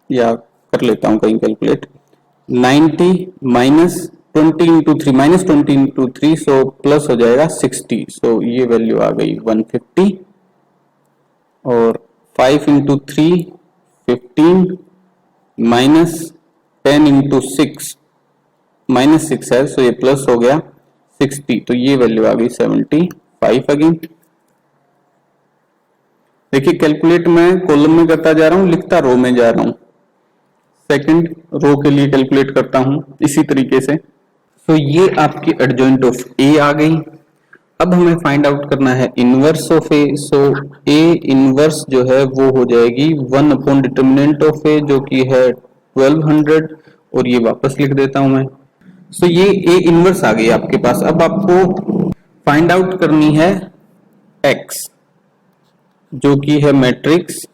या कर लेता हूं कहीं calculate. 90 -20 into 3 -20 into 3, so plus हो जाएगा 60। सो ये वैल्यू आ गई 150। और 5 इंटू 3 15 -10 इंटू 6 -6 है, सो ये प्लस हो गया 60। तो ये वैल्यू आ गई 75 अगेन। देखिए कैलकुलेट मैं कॉलम में करता जा रहा हूं, लिखता रो में जा रहा हूं। सेकंड रो के लिए कैलकुलेट करता हूं इसी तरीके से। सो ये आपकी एडजॉइंट ऑफ ए आ गई। अब हमें फाइंड आउट करना है inverse of A. So A inverse जो है वो हो जाएगी 1 डिटर्मिनेंट ऑफ ए, जो कि है 1200, और ये वापस लिख देता हूं मैं। सो ये ए इनवर्स आ गई आपके पास। अब आपको फाइंड आउट करनी है एक्स, जो कि है matrix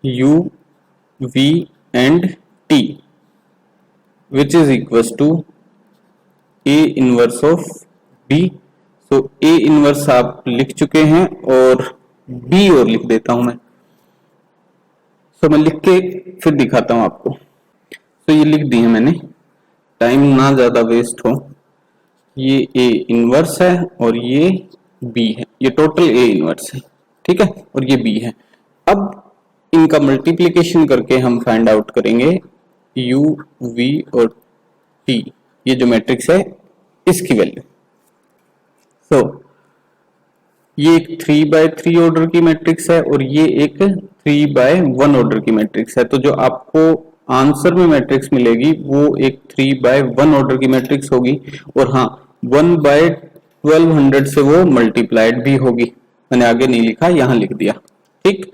U, V and T, which is equal to A inverse of B। So A inverse आप लिख चुके हैं और B और लिख देता हूं मैं। सो मैं लिख के फिर दिखाता हूं आपको। तो ये लिख दी है मैंने, टाइम ना ज्यादा वेस्ट हो। ये A इनवर्स है और ये B है, ये टोटल A इनवर्स है, ठीक है, और ये B है। अब इनका मल्टीप्लिकेशन करके हम फाइंड आउट करेंगे U, V और T, ये जो मैट्रिक्स है इसकी वैल्यू। सो ये एक 3 by 3 ऑर्डर की मैट्रिक्स है और ये एक 3/1 ऑर्डर की मैट्रिक्स है, तो जो आपको आंसर में मैट्रिक्स मिलेगी वो एक 3/1 ऑर्डर की मैट्रिक्स होगी, और हाँ 1/1200 से वो मल्टीप्लाइड भी होगी। मैंने आगे नहीं लिखा, यहां लिख दिया। ठीक,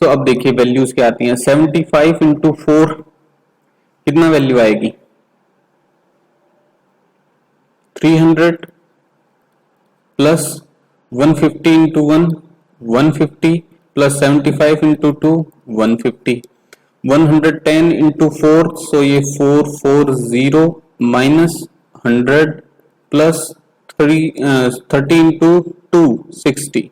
तो अब देखिए वैल्यूज क्या आती हैं। 75 इंटू 4 कितना वैल्यू आएगी, 300 plus 150 into 1 150 plus 75 into 2 150, 110 into 4 सो ये 440 माइनस 100 प्लस 30 इंटू 2 60,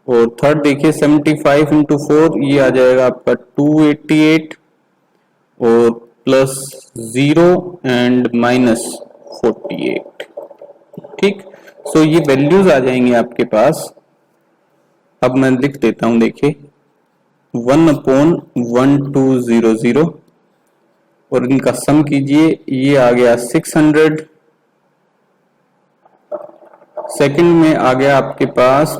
और थर्ड देखिए 75 इंटू 4 ये आ जाएगा आपका 288 और प्लस 0 एंड माइनस 48। ठीक, सो ये वैल्यूज आ जाएंगे आपके पास। अब मैं लिख देता हूं, देखिए 1/1200 और इनका सम कीजिए, ये आ गया 600। सेकंड में आ गया आपके पास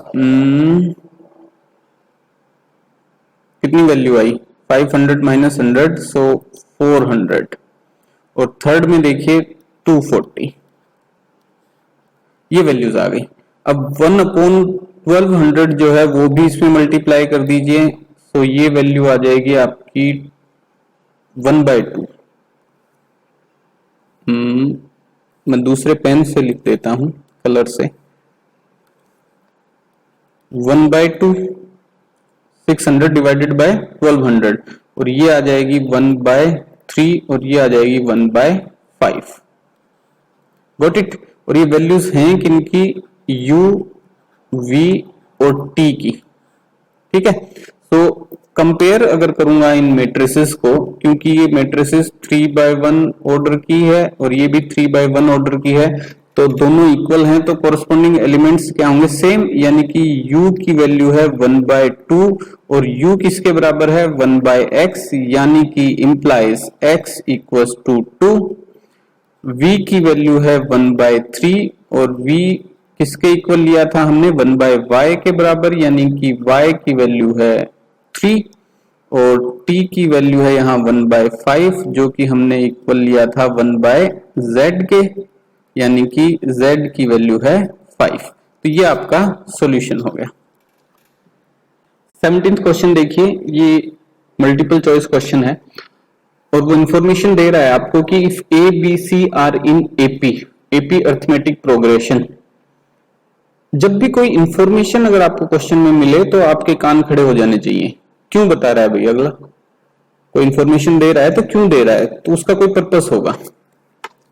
कितनी वैल्यू आई, 500 माइनस 100 सो 400, और थर्ड में देखिए 240, ये वैल्यूज आ गई। अब 1/1200 जो है वो भी इसमें मल्टीप्लाई कर दीजिए, तो ये वैल्यू आ जाएगी आपकी 1/2। मैं दूसरे पेन से लिख देता हूं, कलर से, 1/2 600 डिवाइडेड बाय 1200, और ये आ जाएगी 1/3 और ये आ जाएगी 1/5। Got it. और ये वैल्यूज हैं किनकी, u, v और t की। ठीक है, तो कंपेयर अगर करूंगा इन मैट्रिसेस को, क्योंकि ये मैट्रिसेस 3/1 ऑर्डर की है और ये भी 3/1 ऑर्डर की है, तो दोनों इक्वल हैं, तो कोरस्पॉन्डिंग एलिमेंट्स क्या होंगे, सेम, यानी कि u की वैल्यू है 1/2 और u किसके बराबर है 1/x, यानी कि implies x equals to 2। v की वैल्यू है 1/3 और v किसके इक्वल लिया था हमने, 1/y के बराबर, यानी कि y की वैल्यू है 3 और t की वैल्यू है यहाँ 1/5 जो कि हमने इक्वल लिया था 1/z के, यानी कि z की वैल्यू है 5। तो ये आपका सॉल्यूशन हो गया। 17th क्वेश्चन देखिए, ये मल्टीपल चॉइस क्वेश्चन है और वो इंफॉर्मेशन दे रहा है आपको कि if A B C are in AP arithmetic progression. जब भी कोई इंफॉर्मेशन अगर आपको क्वेश्चन में मिले तो आपके कान खड़े हो जाने चाहिए। क्यों बता रहा है भाई, अगला कोई इंफॉर्मेशन दे रहा है तो क्यों दे रहा है, तो उसका कोई पर्पस होगा।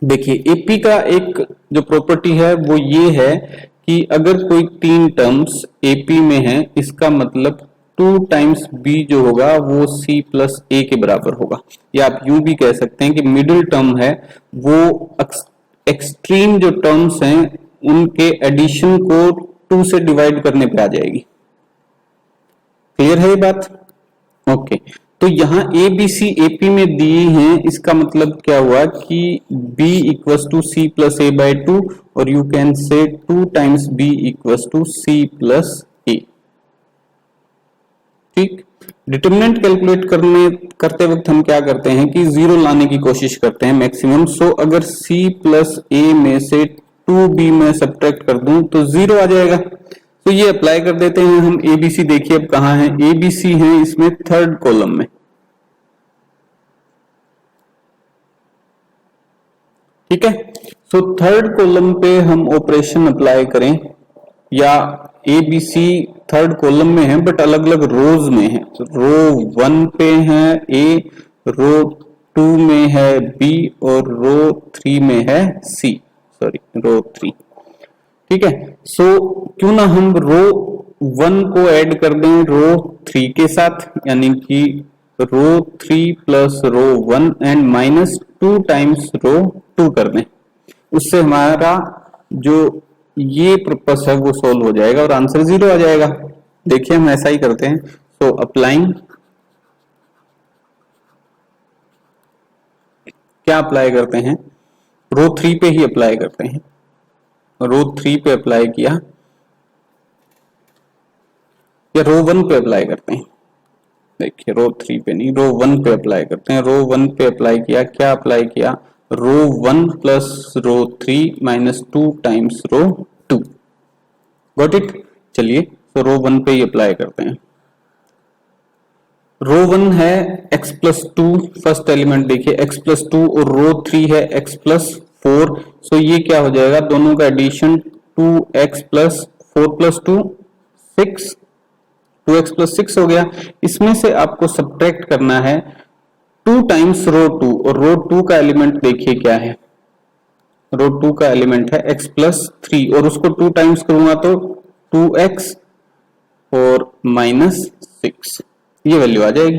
देखिए एपी का एक जो प्रॉपर्टी है वो ये है कि अगर कोई 3 टर्म्स एपी में है, इसका मतलब 2 टाइम्स बी जो होगा वो सी प्लस ए के बराबर होगा, या आप यूं भी कह सकते हैं कि मिडिल टर्म है वो एक्सट्रीम जो टर्म्स हैं उनके एडिशन को 2 से डिवाइड करने पे आ जाएगी। क्लियर है ये बात? ओके, तो यहां ए बी सी एपी में दिए हैं, इसका मतलब क्या हुआ कि b equals to C plus A by 2 और you can say 2 times b equals to C plus A. ठीक, डिटरमिनेंट कैलकुलेट करते वक्त हम क्या करते हैं कि जीरो लाने की कोशिश करते हैं मैक्सिमम। सो अगर c प्लस ए में से 2b में सब्ट्रैक्ट कर दूं तो 0 आ जाएगा। तो ये अप्लाई कर देते हैं हम। एबीसी देखिए अब कहां है, एबीसी है इसमें थर्ड कॉलम में। ठीक है, सो थर्ड कॉलम पे हम ऑपरेशन अप्लाई करें, या एबीसी थर्ड कॉलम में है बट अलग अलग रोज में है। रो 1 पे है ए, रो 2 में है बी और रो 3 में है सी, सॉरी रो 3। ठीक है, सो क्यों ना हम रो 1 को ऐड कर दें रो 3 के साथ, यानी कि row 3 plus row 1 and minus 2 times row 2 कर दें। उससे हमारा जो ये पर्पस है वो सॉल्व हो जाएगा और आंसर 0 आ जाएगा। देखिए हम ऐसा ही करते हैं। सो अप्लाइंग, क्या अप्लाई करते हैं, रो 3 पे ही अप्लाई करते हैं। रो 3 पे अप्लाई किया या रो 1 पे अप्लाई करते हैं। देखिए रो 3 पे नहीं, रो 1 पे अप्लाई करते हैं। रो 1 पे अप्लाई किया, क्या अप्लाई किया, row 1 plus row 3 minus 2 times row 2। Got it. चलिए तो रो 1 पे ही अप्लाई करते हैं। रो 1 है x प्लस 2, फर्स्ट एलिमेंट देखिए x प्लस 2, और रो 3 है x प्लस 4। सो ये क्या हो जाएगा, दोनों का addition 2x plus 4 plus 2 6, 2x plus 6 हो गया। इसमें से आपको सब्ट्रैक्ट करना है 2 टाइम्स रो 2, और रो 2 का एलिमेंट देखिए क्या है, रो 2 का एलिमेंट है x प्लस 3, और उसको 2 टाइम्स करूंगा तो 2x और माइनस 6, ये वैल्यू आ जाएगी।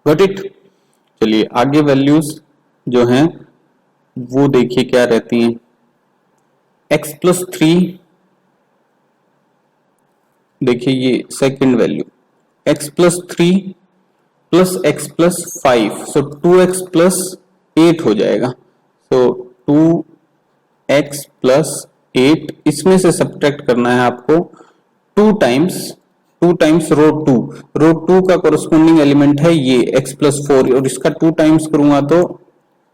Got it. चलिए आगे वैल्यूज जो हैं वो देखिए क्या रहती हैं। x प्लस 3, देखिए ये second value x plus 3 plus x plus 5, सो 2x प्लस 8 हो जाएगा। सो 2x प्लस 8, इसमें से सब्ट्रैक्ट करना है आपको 2 टाइम्स रो 2। रो 2 का कोरस्पोंडिंग एलिमेंट है ये x प्लस 4, और इसका 2 टाइम्स करूंगा तो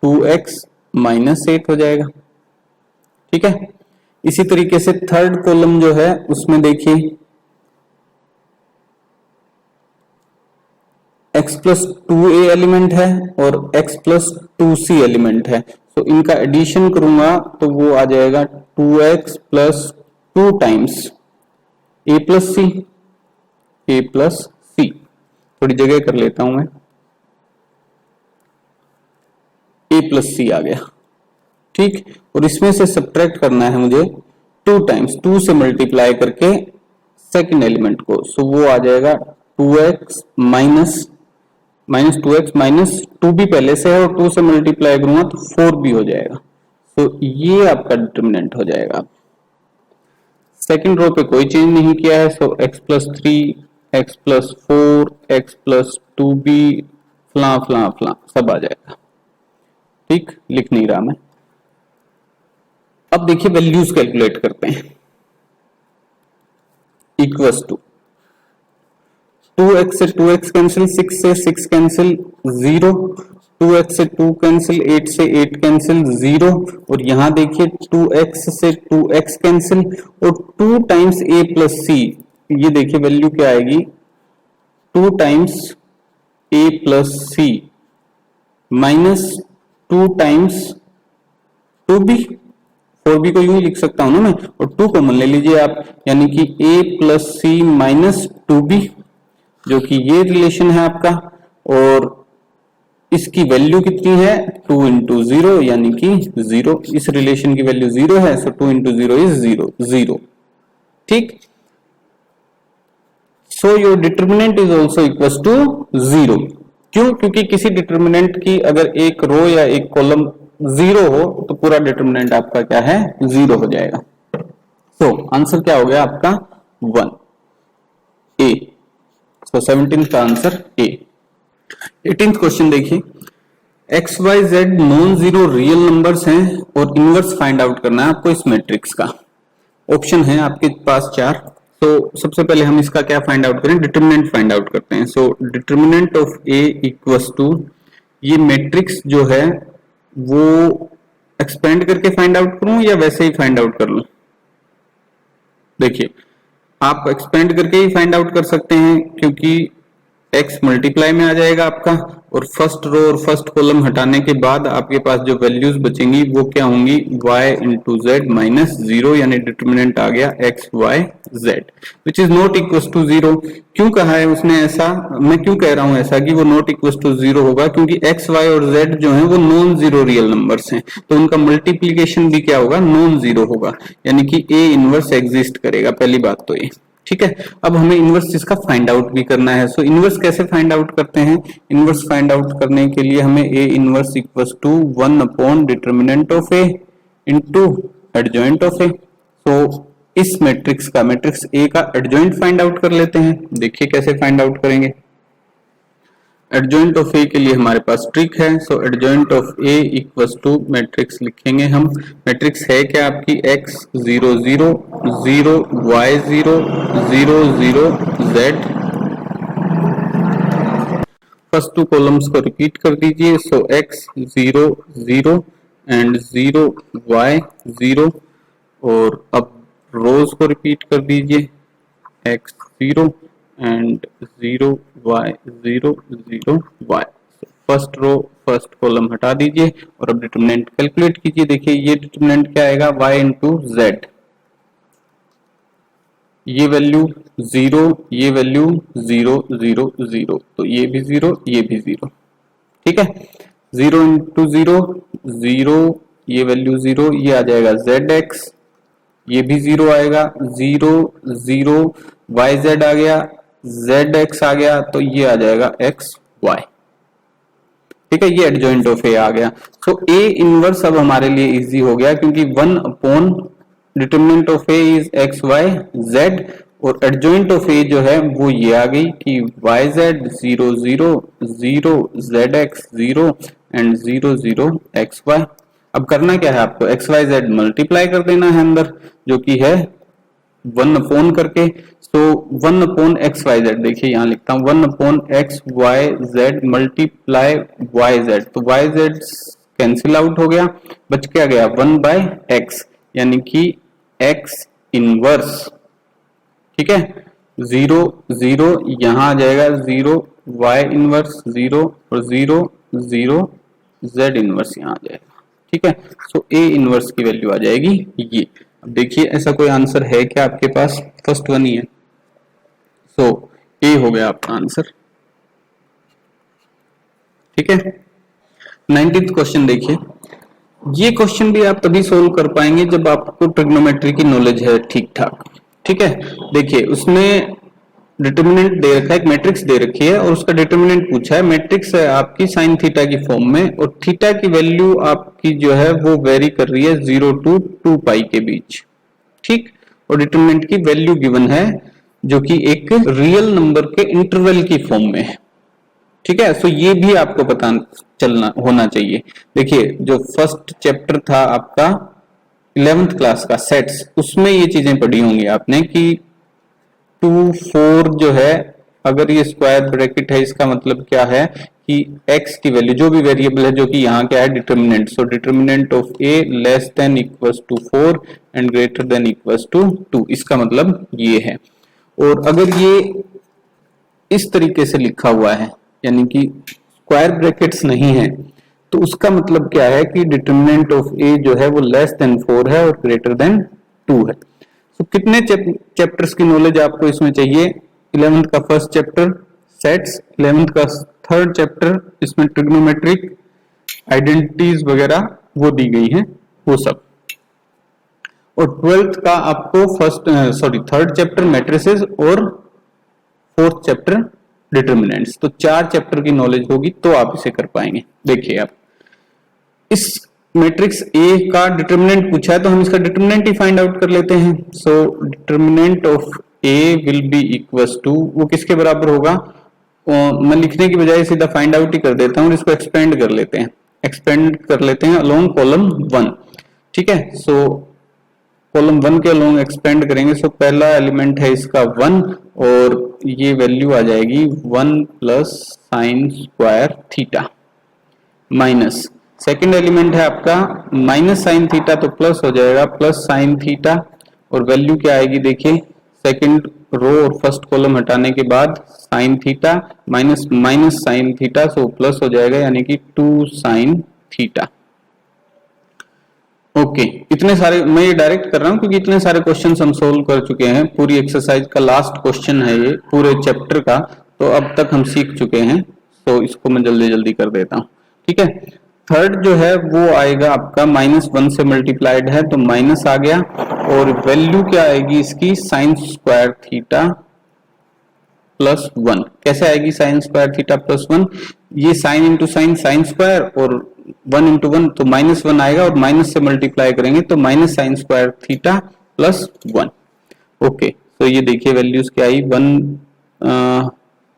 2x माइनस 8 हो जाएगा। ठीक है। इसी तरीके से थर्ड कॉलम जो है उसमें देखिए x प्लस 2a एलिमेंट है और x प्लस 2c एलिमेंट है। तो इनका एडिशन करूंगा तो वो आ जाएगा 2x plus 2 times a plus c। थोड़ी जगह कर लेता हूं मैं, a प्लस सी आ गया। ठीक, और इसमें से सब्ट्रैक्ट करना है मुझे 2 टाइम्स, 2 से मल्टीप्लाई करके सेकंड एलिमेंट को। सो वो आ जाएगा 2x माइनस 2x माइनस 2 भी पहले से है, और 2 से मल्टीप्लाई करूंगा तो 4 भी हो जाएगा। तो ये आपका डिटर्मिनेंट हो जाएगा। सेकंड रो पे कोई चेंज नहीं किया है, सो x plus 3, x plus 4, x plus 2b फला फला फला सब आ जाएगा। ठीक, लिख नहीं रहा मैं। अब देखिए वैल्यूज कैलकुलेट करते हैं। इक्वल्स टू 2x से 2x कैंसिल, 6 से 6 कैंसिल 0, 2x से 2 कैंसिल, 8 से 8 कैंसिल 0, और यहां देखिए 2x से 2x कैंसिल, और 2 टाइम्स a प्लस सी, ये देखिए वैल्यू क्या आएगी 2 times a plus c minus 2 times 2b, 4b को यूं ही लिख सकता हूं ना मैं, और 2 कॉमन ले लीजिए आप, यानी कि a plus c minus 2b, जो कि ये रिलेशन है आपका, और इसकी वैल्यू कितनी है 2 इंटू 0 यानी कि 0। इस रिलेशन की वैल्यू 0 है, सो 2 इंटू 0 इज 0। ठीक, so your determinant is also equal to 0। क्यों? क्योंकि किसी डिटर्मिनेंट की अगर एक रो या एक कॉलम 0 हो तो पूरा डिटर्मिनेंट आपका क्या है 0 हो जाएगा। सो आंसर क्या हो गया आपका 1 ए। सो 17 का आंसर ए। 18th क्वेश्चन देखिए, x Y z non zero real numbers हैं और इनवर्स फाइंड आउट करना है आपको इस मैट्रिक्स का। ऑप्शन है आपके पास 4। तो सबसे पहले हम इसका क्या फाइंड आउट करें, डिटर्मिनेंट फाइंड आउट करते हैं। So determinant of A equals to, ये मैट्रिक्स जो है वो एक्सपेंड करके फाइंड आउट करूं या वैसे ही फाइंड आउट कर लूं। देखिए आप एक्सपेंड करके ही फाइंड आउट कर सकते हैं, क्योंकि x मल्टीप्लाई में आ जाएगा आपका, और फर्स्ट रो और फर्स्ट कॉलम हटाने के बाद आपके पास जो वैल्यूज बचेंगी वो क्या होंगी y इंटू जेड माइनस 0, यानी डिटर्मिनेंट आ गया x y z which is not equal to 0। क्यों कहा है उसने ऐसा, मैं क्यों कह रहा हूं ऐसा कि वो नॉट इक्वल टू 0 होगा, क्योंकि x y और z जो है वो नॉन जीरो रियल नंबर्स हैं, तो उनका मल्टीप्लीकेशन भी क्या होगा नॉन जीरो होगा, यानी कि a इनवर्स एग्जिस्ट करेगा। पहली बात तो ये ठीक है। अब हमें इनवर्स इसका फाइंड आउट भी करना है। सो इनवर्स कैसे फाइंड आउट करते हैं, इनवर्स फाइंड आउट करने के लिए हमें A inverse equals to 1 upon determinant of A into adjoint of A. So इस मैट्रिक्स का, मैट्रिक्स ए का एडजॉइंट फाइंड आउट कर लेते हैं। देखिए कैसे फाइंड आउट करेंगे। एडजॉइंट ऑफ ए के लिए हमारे पास ट्रिक है। So adjoint of A equals to matrix लिखेंगे हम। मैट्रिक्स है क्या आपकी x 0 0 0 y 0 0 0 z first two columns को रिपीट कर दीजिए। सो x 0 0 एंड 0 y 0, और अब रोज को रिपीट कर दीजिए x 0 and 0 y 0 0 y। First row first column हटा दीजिए और अब डिटरमिनेंट कैलकुलेट कीजिए। देखिए ये डिटरमिनेंट क्या आएगा, y इंटू जेड, ये वैल्यू 0, ये वैल्यू 0 0 0, तो ये भी 0 ये भी 0, ठीक है। 0 इंटू 0 0, ये वैल्यू 0, ये आ जाएगा zx, ये भी 0 आएगा, 0 0 yz आ गया, zx आ गया, तो ये आ जाएगा xy, ठीक है। ये एडजॉइंट ऑफ ए आ गया। सो ए इनवर्स अब हमारे लिए इजी हो गया, क्योंकि 1 upon determinant of A is x Y z, और एडजॉइंट ऑफ ए जो है वो ये आ गई कि y z 0 0 0 z x 0 and 0 0 x y. अब करना क्या है आपको, एक्स वाई जेड मल्टीप्लाई कर देना है अंदर, जो कि है 1 अपॉन करके। So 1 upon x Y z, देखिए यहां लिखता हूं 1 upon x Y z multiply y z, तो वाई जेड कैंसिल आउट हो गया, बच क्या गया 1 बाय एक्स, यानी कि एक्स इनवर्स, ठीक है। 0 0 यहां आ जाएगा 0 वाई इनवर्स 0 और 0 0 जेड इनवर्स यहां आ जाएगा, ठीक है। सो ए इनवर्स की वैल्यू आ जाएगी ये। अब देखिए ऐसा कोई आंसर है क्या आपके पास, फर्स्ट वन ही है, सो ए हो गया आपका आंसर, ठीक है। 19th क्वेश्चन देखिए, ये क्वेश्चन भी आप तभी सोल्व कर पाएंगे जब आपको ट्रिग्नोमेट्री की नॉलेज है ठीक ठाक, ठीक है। देखिए उसमें डिटरमिनेंट दे रखा है, एक मैट्रिक्स दे रखी है और उसका डिटरमिनेंट पूछा है। मैट्रिक्स है आपकी साइन थीटा की फॉर्म में, और थीटा की वैल्यू आपकी जो है वो वेरी कर रही है 0 to 2 पाई के बीच, ठीक। और डिटरमिनेंट की वैल्यू गिवन है जो कि एक रियल नंबर के इंटरवल की फॉर्म में है, ठीक है। सो ये भी आपको पता चलना होना चाहिए। देखिए जो फर्स्ट चैप्टर था आपका 11th क्लास का सेट्स, उसमें ये चीजें पढ़ी होंगी आपने कि 2 4 जो है, अगर ये स्क्वायर ब्रैकेट है इसका मतलब क्या है कि x की वैल्यू जो भी वेरिएबल है, जो कि यहाँ क्या है determinant, so determinant of a less than equals to 4 and greater than equals to 2, इसका मतलब ये है। और अगर ये इस तरीके से लिखा हुआ है, यानी कि स्क्वायर ब्रैकेट्स नहीं है, तो उसका मतलब क्या है कि डिटरमिनेंट ऑफ a जो है वो लेस देन 4 है और ग्रेटर देन 2 है। तो कितने चैप्टर्स की नॉलेज आपको इसमें चाहिए, 11th का फर्स्ट चैप्टर सेट्स, 11th का थर्ड चैप्टर, इसमें ट्रिग्नोमेट्रिक आइडेंटिटीज वगैरह वो दी गई हैं वो सब, और 12th का आपको थर्ड चैप्टर मैट्रिसेस और फोर्थ चैप्टर डिटरमिनेंट्स। तो 4 चैप्टर की नॉलेज होगी तो आप इसे कर पाएंगे। देखिए आप इस मैट्रिक्स ए का डिटरमिनेंट पूछा है तो हम इसका डिटरमिनेंट ही फाइंड आउट कर लेते हैं। So determinant of A will be equals to, वो किसके बराबर होगा, मैं लिखने की बजाय सीधा फाइंड आउट ही कर देता हूँ, इसको एक्सपेंड कर लेते हैं अलोंग कॉलम 1, ठीक है। सो कॉलम 1 के अलोंग एक्सपेंड करेंगे। सो पहला एलिमेंट है इसका 1 और ये वैल्यू आ जाएगी 1 plus sine square theta, minus second element है आपका माइनस साइन थीटा, तो प्लस हो जाएगा प्लस साइन थीटा, और वैल्यू क्या आएगी देखिए, सेकेंड रो और फर्स्ट कॉलम हटाने के बाद sine theta minus minus sine theta, so plus हो जाएगा यानी कि 2 साइन थीटा। ओके, इतने सारे मैं ये डायरेक्ट कर रहा हूं क्योंकि इतने सारे क्वेश्चंस हम सोल्व कर चुके हैं, पूरी एक्सरसाइज का लास्ट क्वेश्चन है ये पूरे चैप्टर का, तो अब तक हम सीख चुके हैं, तो इसको मैं जल्दी जल्दी कर देता हूं, ठीक है। थर्ड जो है वो आएगा आपका -1 से मल्टीप्लाइड है तो माइनस आ गया, और वैल्यू क्या आएगी इसकी साइन स्क्वायर थीटा प्लस 1। कैसे आएगी साइन स्क्वायर थीटा प्लस 1, ये sine into sine sine square और 1 इंटू 1 तो -1 आएगा, और माइनस से मल्टीप्लाई करेंगे तो minus sine square theta plus 1। Okay, तो ये देखिए वैल्यूज क्या आई,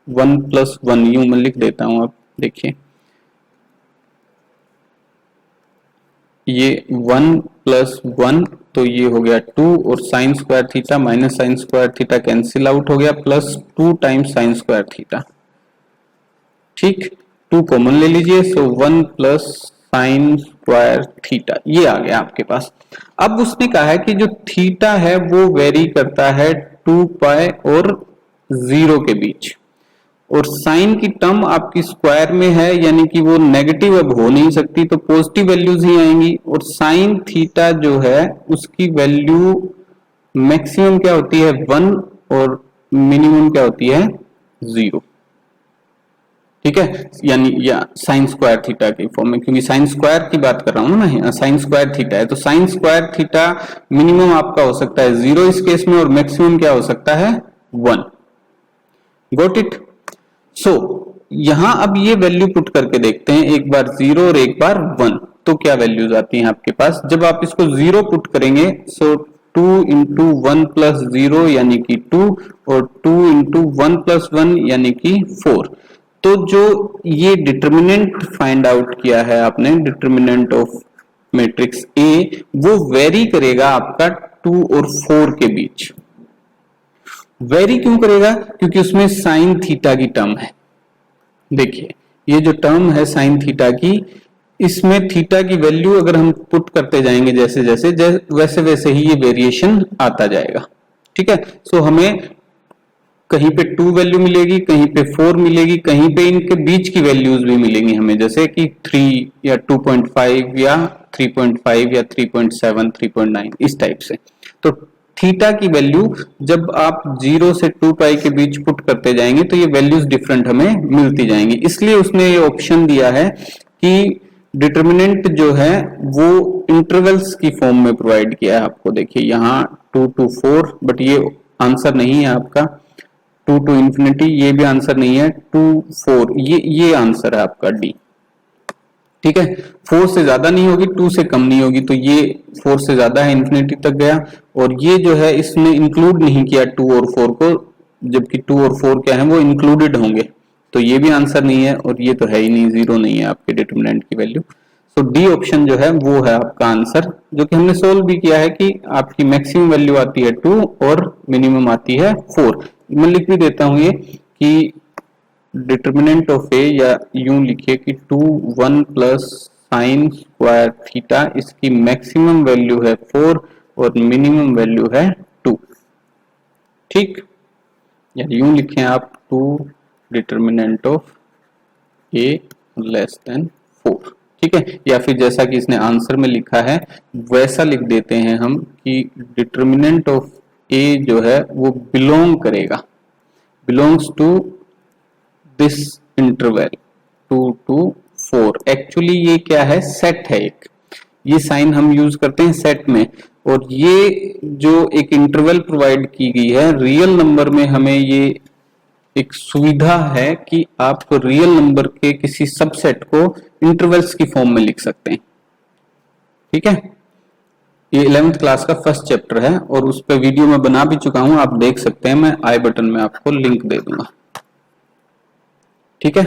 1 प्लस 1, यूं मैं लिख देता हूं, अब देखिए ये 1 प्लस 1 तो ये हो गया 2, और sine square theta minus sine square theta cancel out हो गया, plus 2 times sine square theta, ठीक, 2 कॉमन ले लीजिए, सो 1 प्लस साइन स्क्वायर थीटा, ये आ गया आपके पास। अब उसने कहा है कि जो थीटा है वो वेरी करता है 2 पाई और 0 के बीच, और साइन की टर्म आपकी स्क्वायर में है, यानी कि वो नेगेटिव अब हो नहीं सकती, तो पॉजिटिव वैल्यूज ही आएंगी। और साइन थीटा जो है उसकी वैल्यू मैक्सिमम क्या होती है 1 और मिनिमम क्या होती है 0। ठीक है, यानी या साइन स्क्वायर थीटा की फॉर्म में, क्योंकि साइन स्क्वायर की बात कर रहा हूं ना, साइन स्क्वायर थीटा है, तो साइन स्क्वायर थीटा मिनिमम आपका हो सकता है 0 इस केस में, और मैक्सिमम क्या हो सकता है 1। Got it. सो यहां अब ये वैल्यू पुट करके देखते हैं, एक बार 0 और एक बार 1, तो क्या वैल्यूज आती हैं आपके पास। जब आप इसको 0 पुट करेंगे, सो 2 इंटू 1 प्लस 0 यानी कि 2, और 2 इंटू 1 प्लस 1 यानी कि 4। तो जो ये डिटर्मिनेंट फाइंड आउट किया है आपने, डिटर्मिनेंट ऑफ मैट्रिक्स ए, वो वेरी करेगा आपका 2 और 4 के बीच। वेरी क्यों करेगा, क्योंकि उसमें साइन थीटा की टर्म है। देखिए ये जो टर्म है साइन थीटा की, इसमें थीटा की वैल्यू अगर हम पुट करते जाएंगे जैसे जैसे वैसे वैसे ही ये वेरिएशन आता जाएगा। ठीक है, सो हमें कहीं पे 2 वैल्यू मिलेगी, कहीं पे 4 मिलेगी, कहीं पे इनके बीच की वैल्यूज भी मिलेंगी हमें, जैसे कि 3 या 2.5 या 3.5 या 3.7 3.9 इस टाइप से। तो थीटा की वैल्यू जब आप 0 से 2 पाई के बीच पुट करते जाएंगे तो ये वैल्यूज डिफरेंट हमें मिलती जाएंगी। इसलिए उसने ये ऑप्शन दिया है कि डिटर्मिनेंट जो है वो इंटरवल्स की फॉर्म में प्रोवाइड किया है आपको। देखिए यहाँ 2 to 4, बट ये आंसर नहीं है आपका। 2 to इंफिनिटी ये भी आंसर नहीं है। 2 4 ये आंसर है आपका डी। ठीक है, 4 से ज्यादा नहीं होगी, 2 से कम नहीं होगी, तो ये 4 से ज्यादा है, इंफिनिटी तक गया। और ये जो है इसने इंक्लूड नहीं किया 2 और 4 को, जबकि 2 और 4 क्या है वो इंक्लूडेड होंगे, तो ये भी आंसर नहीं है, और ये तो है ही नहीं, 0 नहीं है आपके डिटरमिनेंट की वैल्यू। तो डी ऑप्शन जो है वो है आपका आंसर, जो कि हमने सोल्व भी किया है कि आपकी मैक्सिमम वैल्यू आती है 2 और मिनिमम आती है 4। मैं लिख भी देता हूं ये कि डिटर्मिनेंट ऑफ ए, या यूं लिखिए कि 2 1 प्लस साइन स्क्वायर थीटा, इसकी मैक्सिमम वैल्यू है 4 और मिनिमम वैल्यू है 2। ठीक, या यूं लिखें आप 2 determinant of A less than 4। ठीक है, या फिर जैसा कि इसने आंसर में लिखा है वैसा लिख देते हैं हम कि डिटर्मिनेंट ऑफ ए जो है वो बिलोंग करेगा, belongs to this interval 2 to 4। Actually ये क्या है, सेट है एक, ये साइन हम यूज करते हैं सेट में, और ये जो एक इंटरवल प्रोवाइड की गई है रियल नंबर में, हमें ये एक सुविधा है कि आप रियल नंबर के किसी सबसेट को इंटरवल्स की फॉर्म में लिख सकते हैं। ठीक है, ये 11th क्लास का फर्स्ट चैप्टर है, और उस पर वीडियो मैं बना भी चुका हूं, आप देख सकते हैं, मैं आई बटन में आपको लिंक दे दूंगा। ठीक है।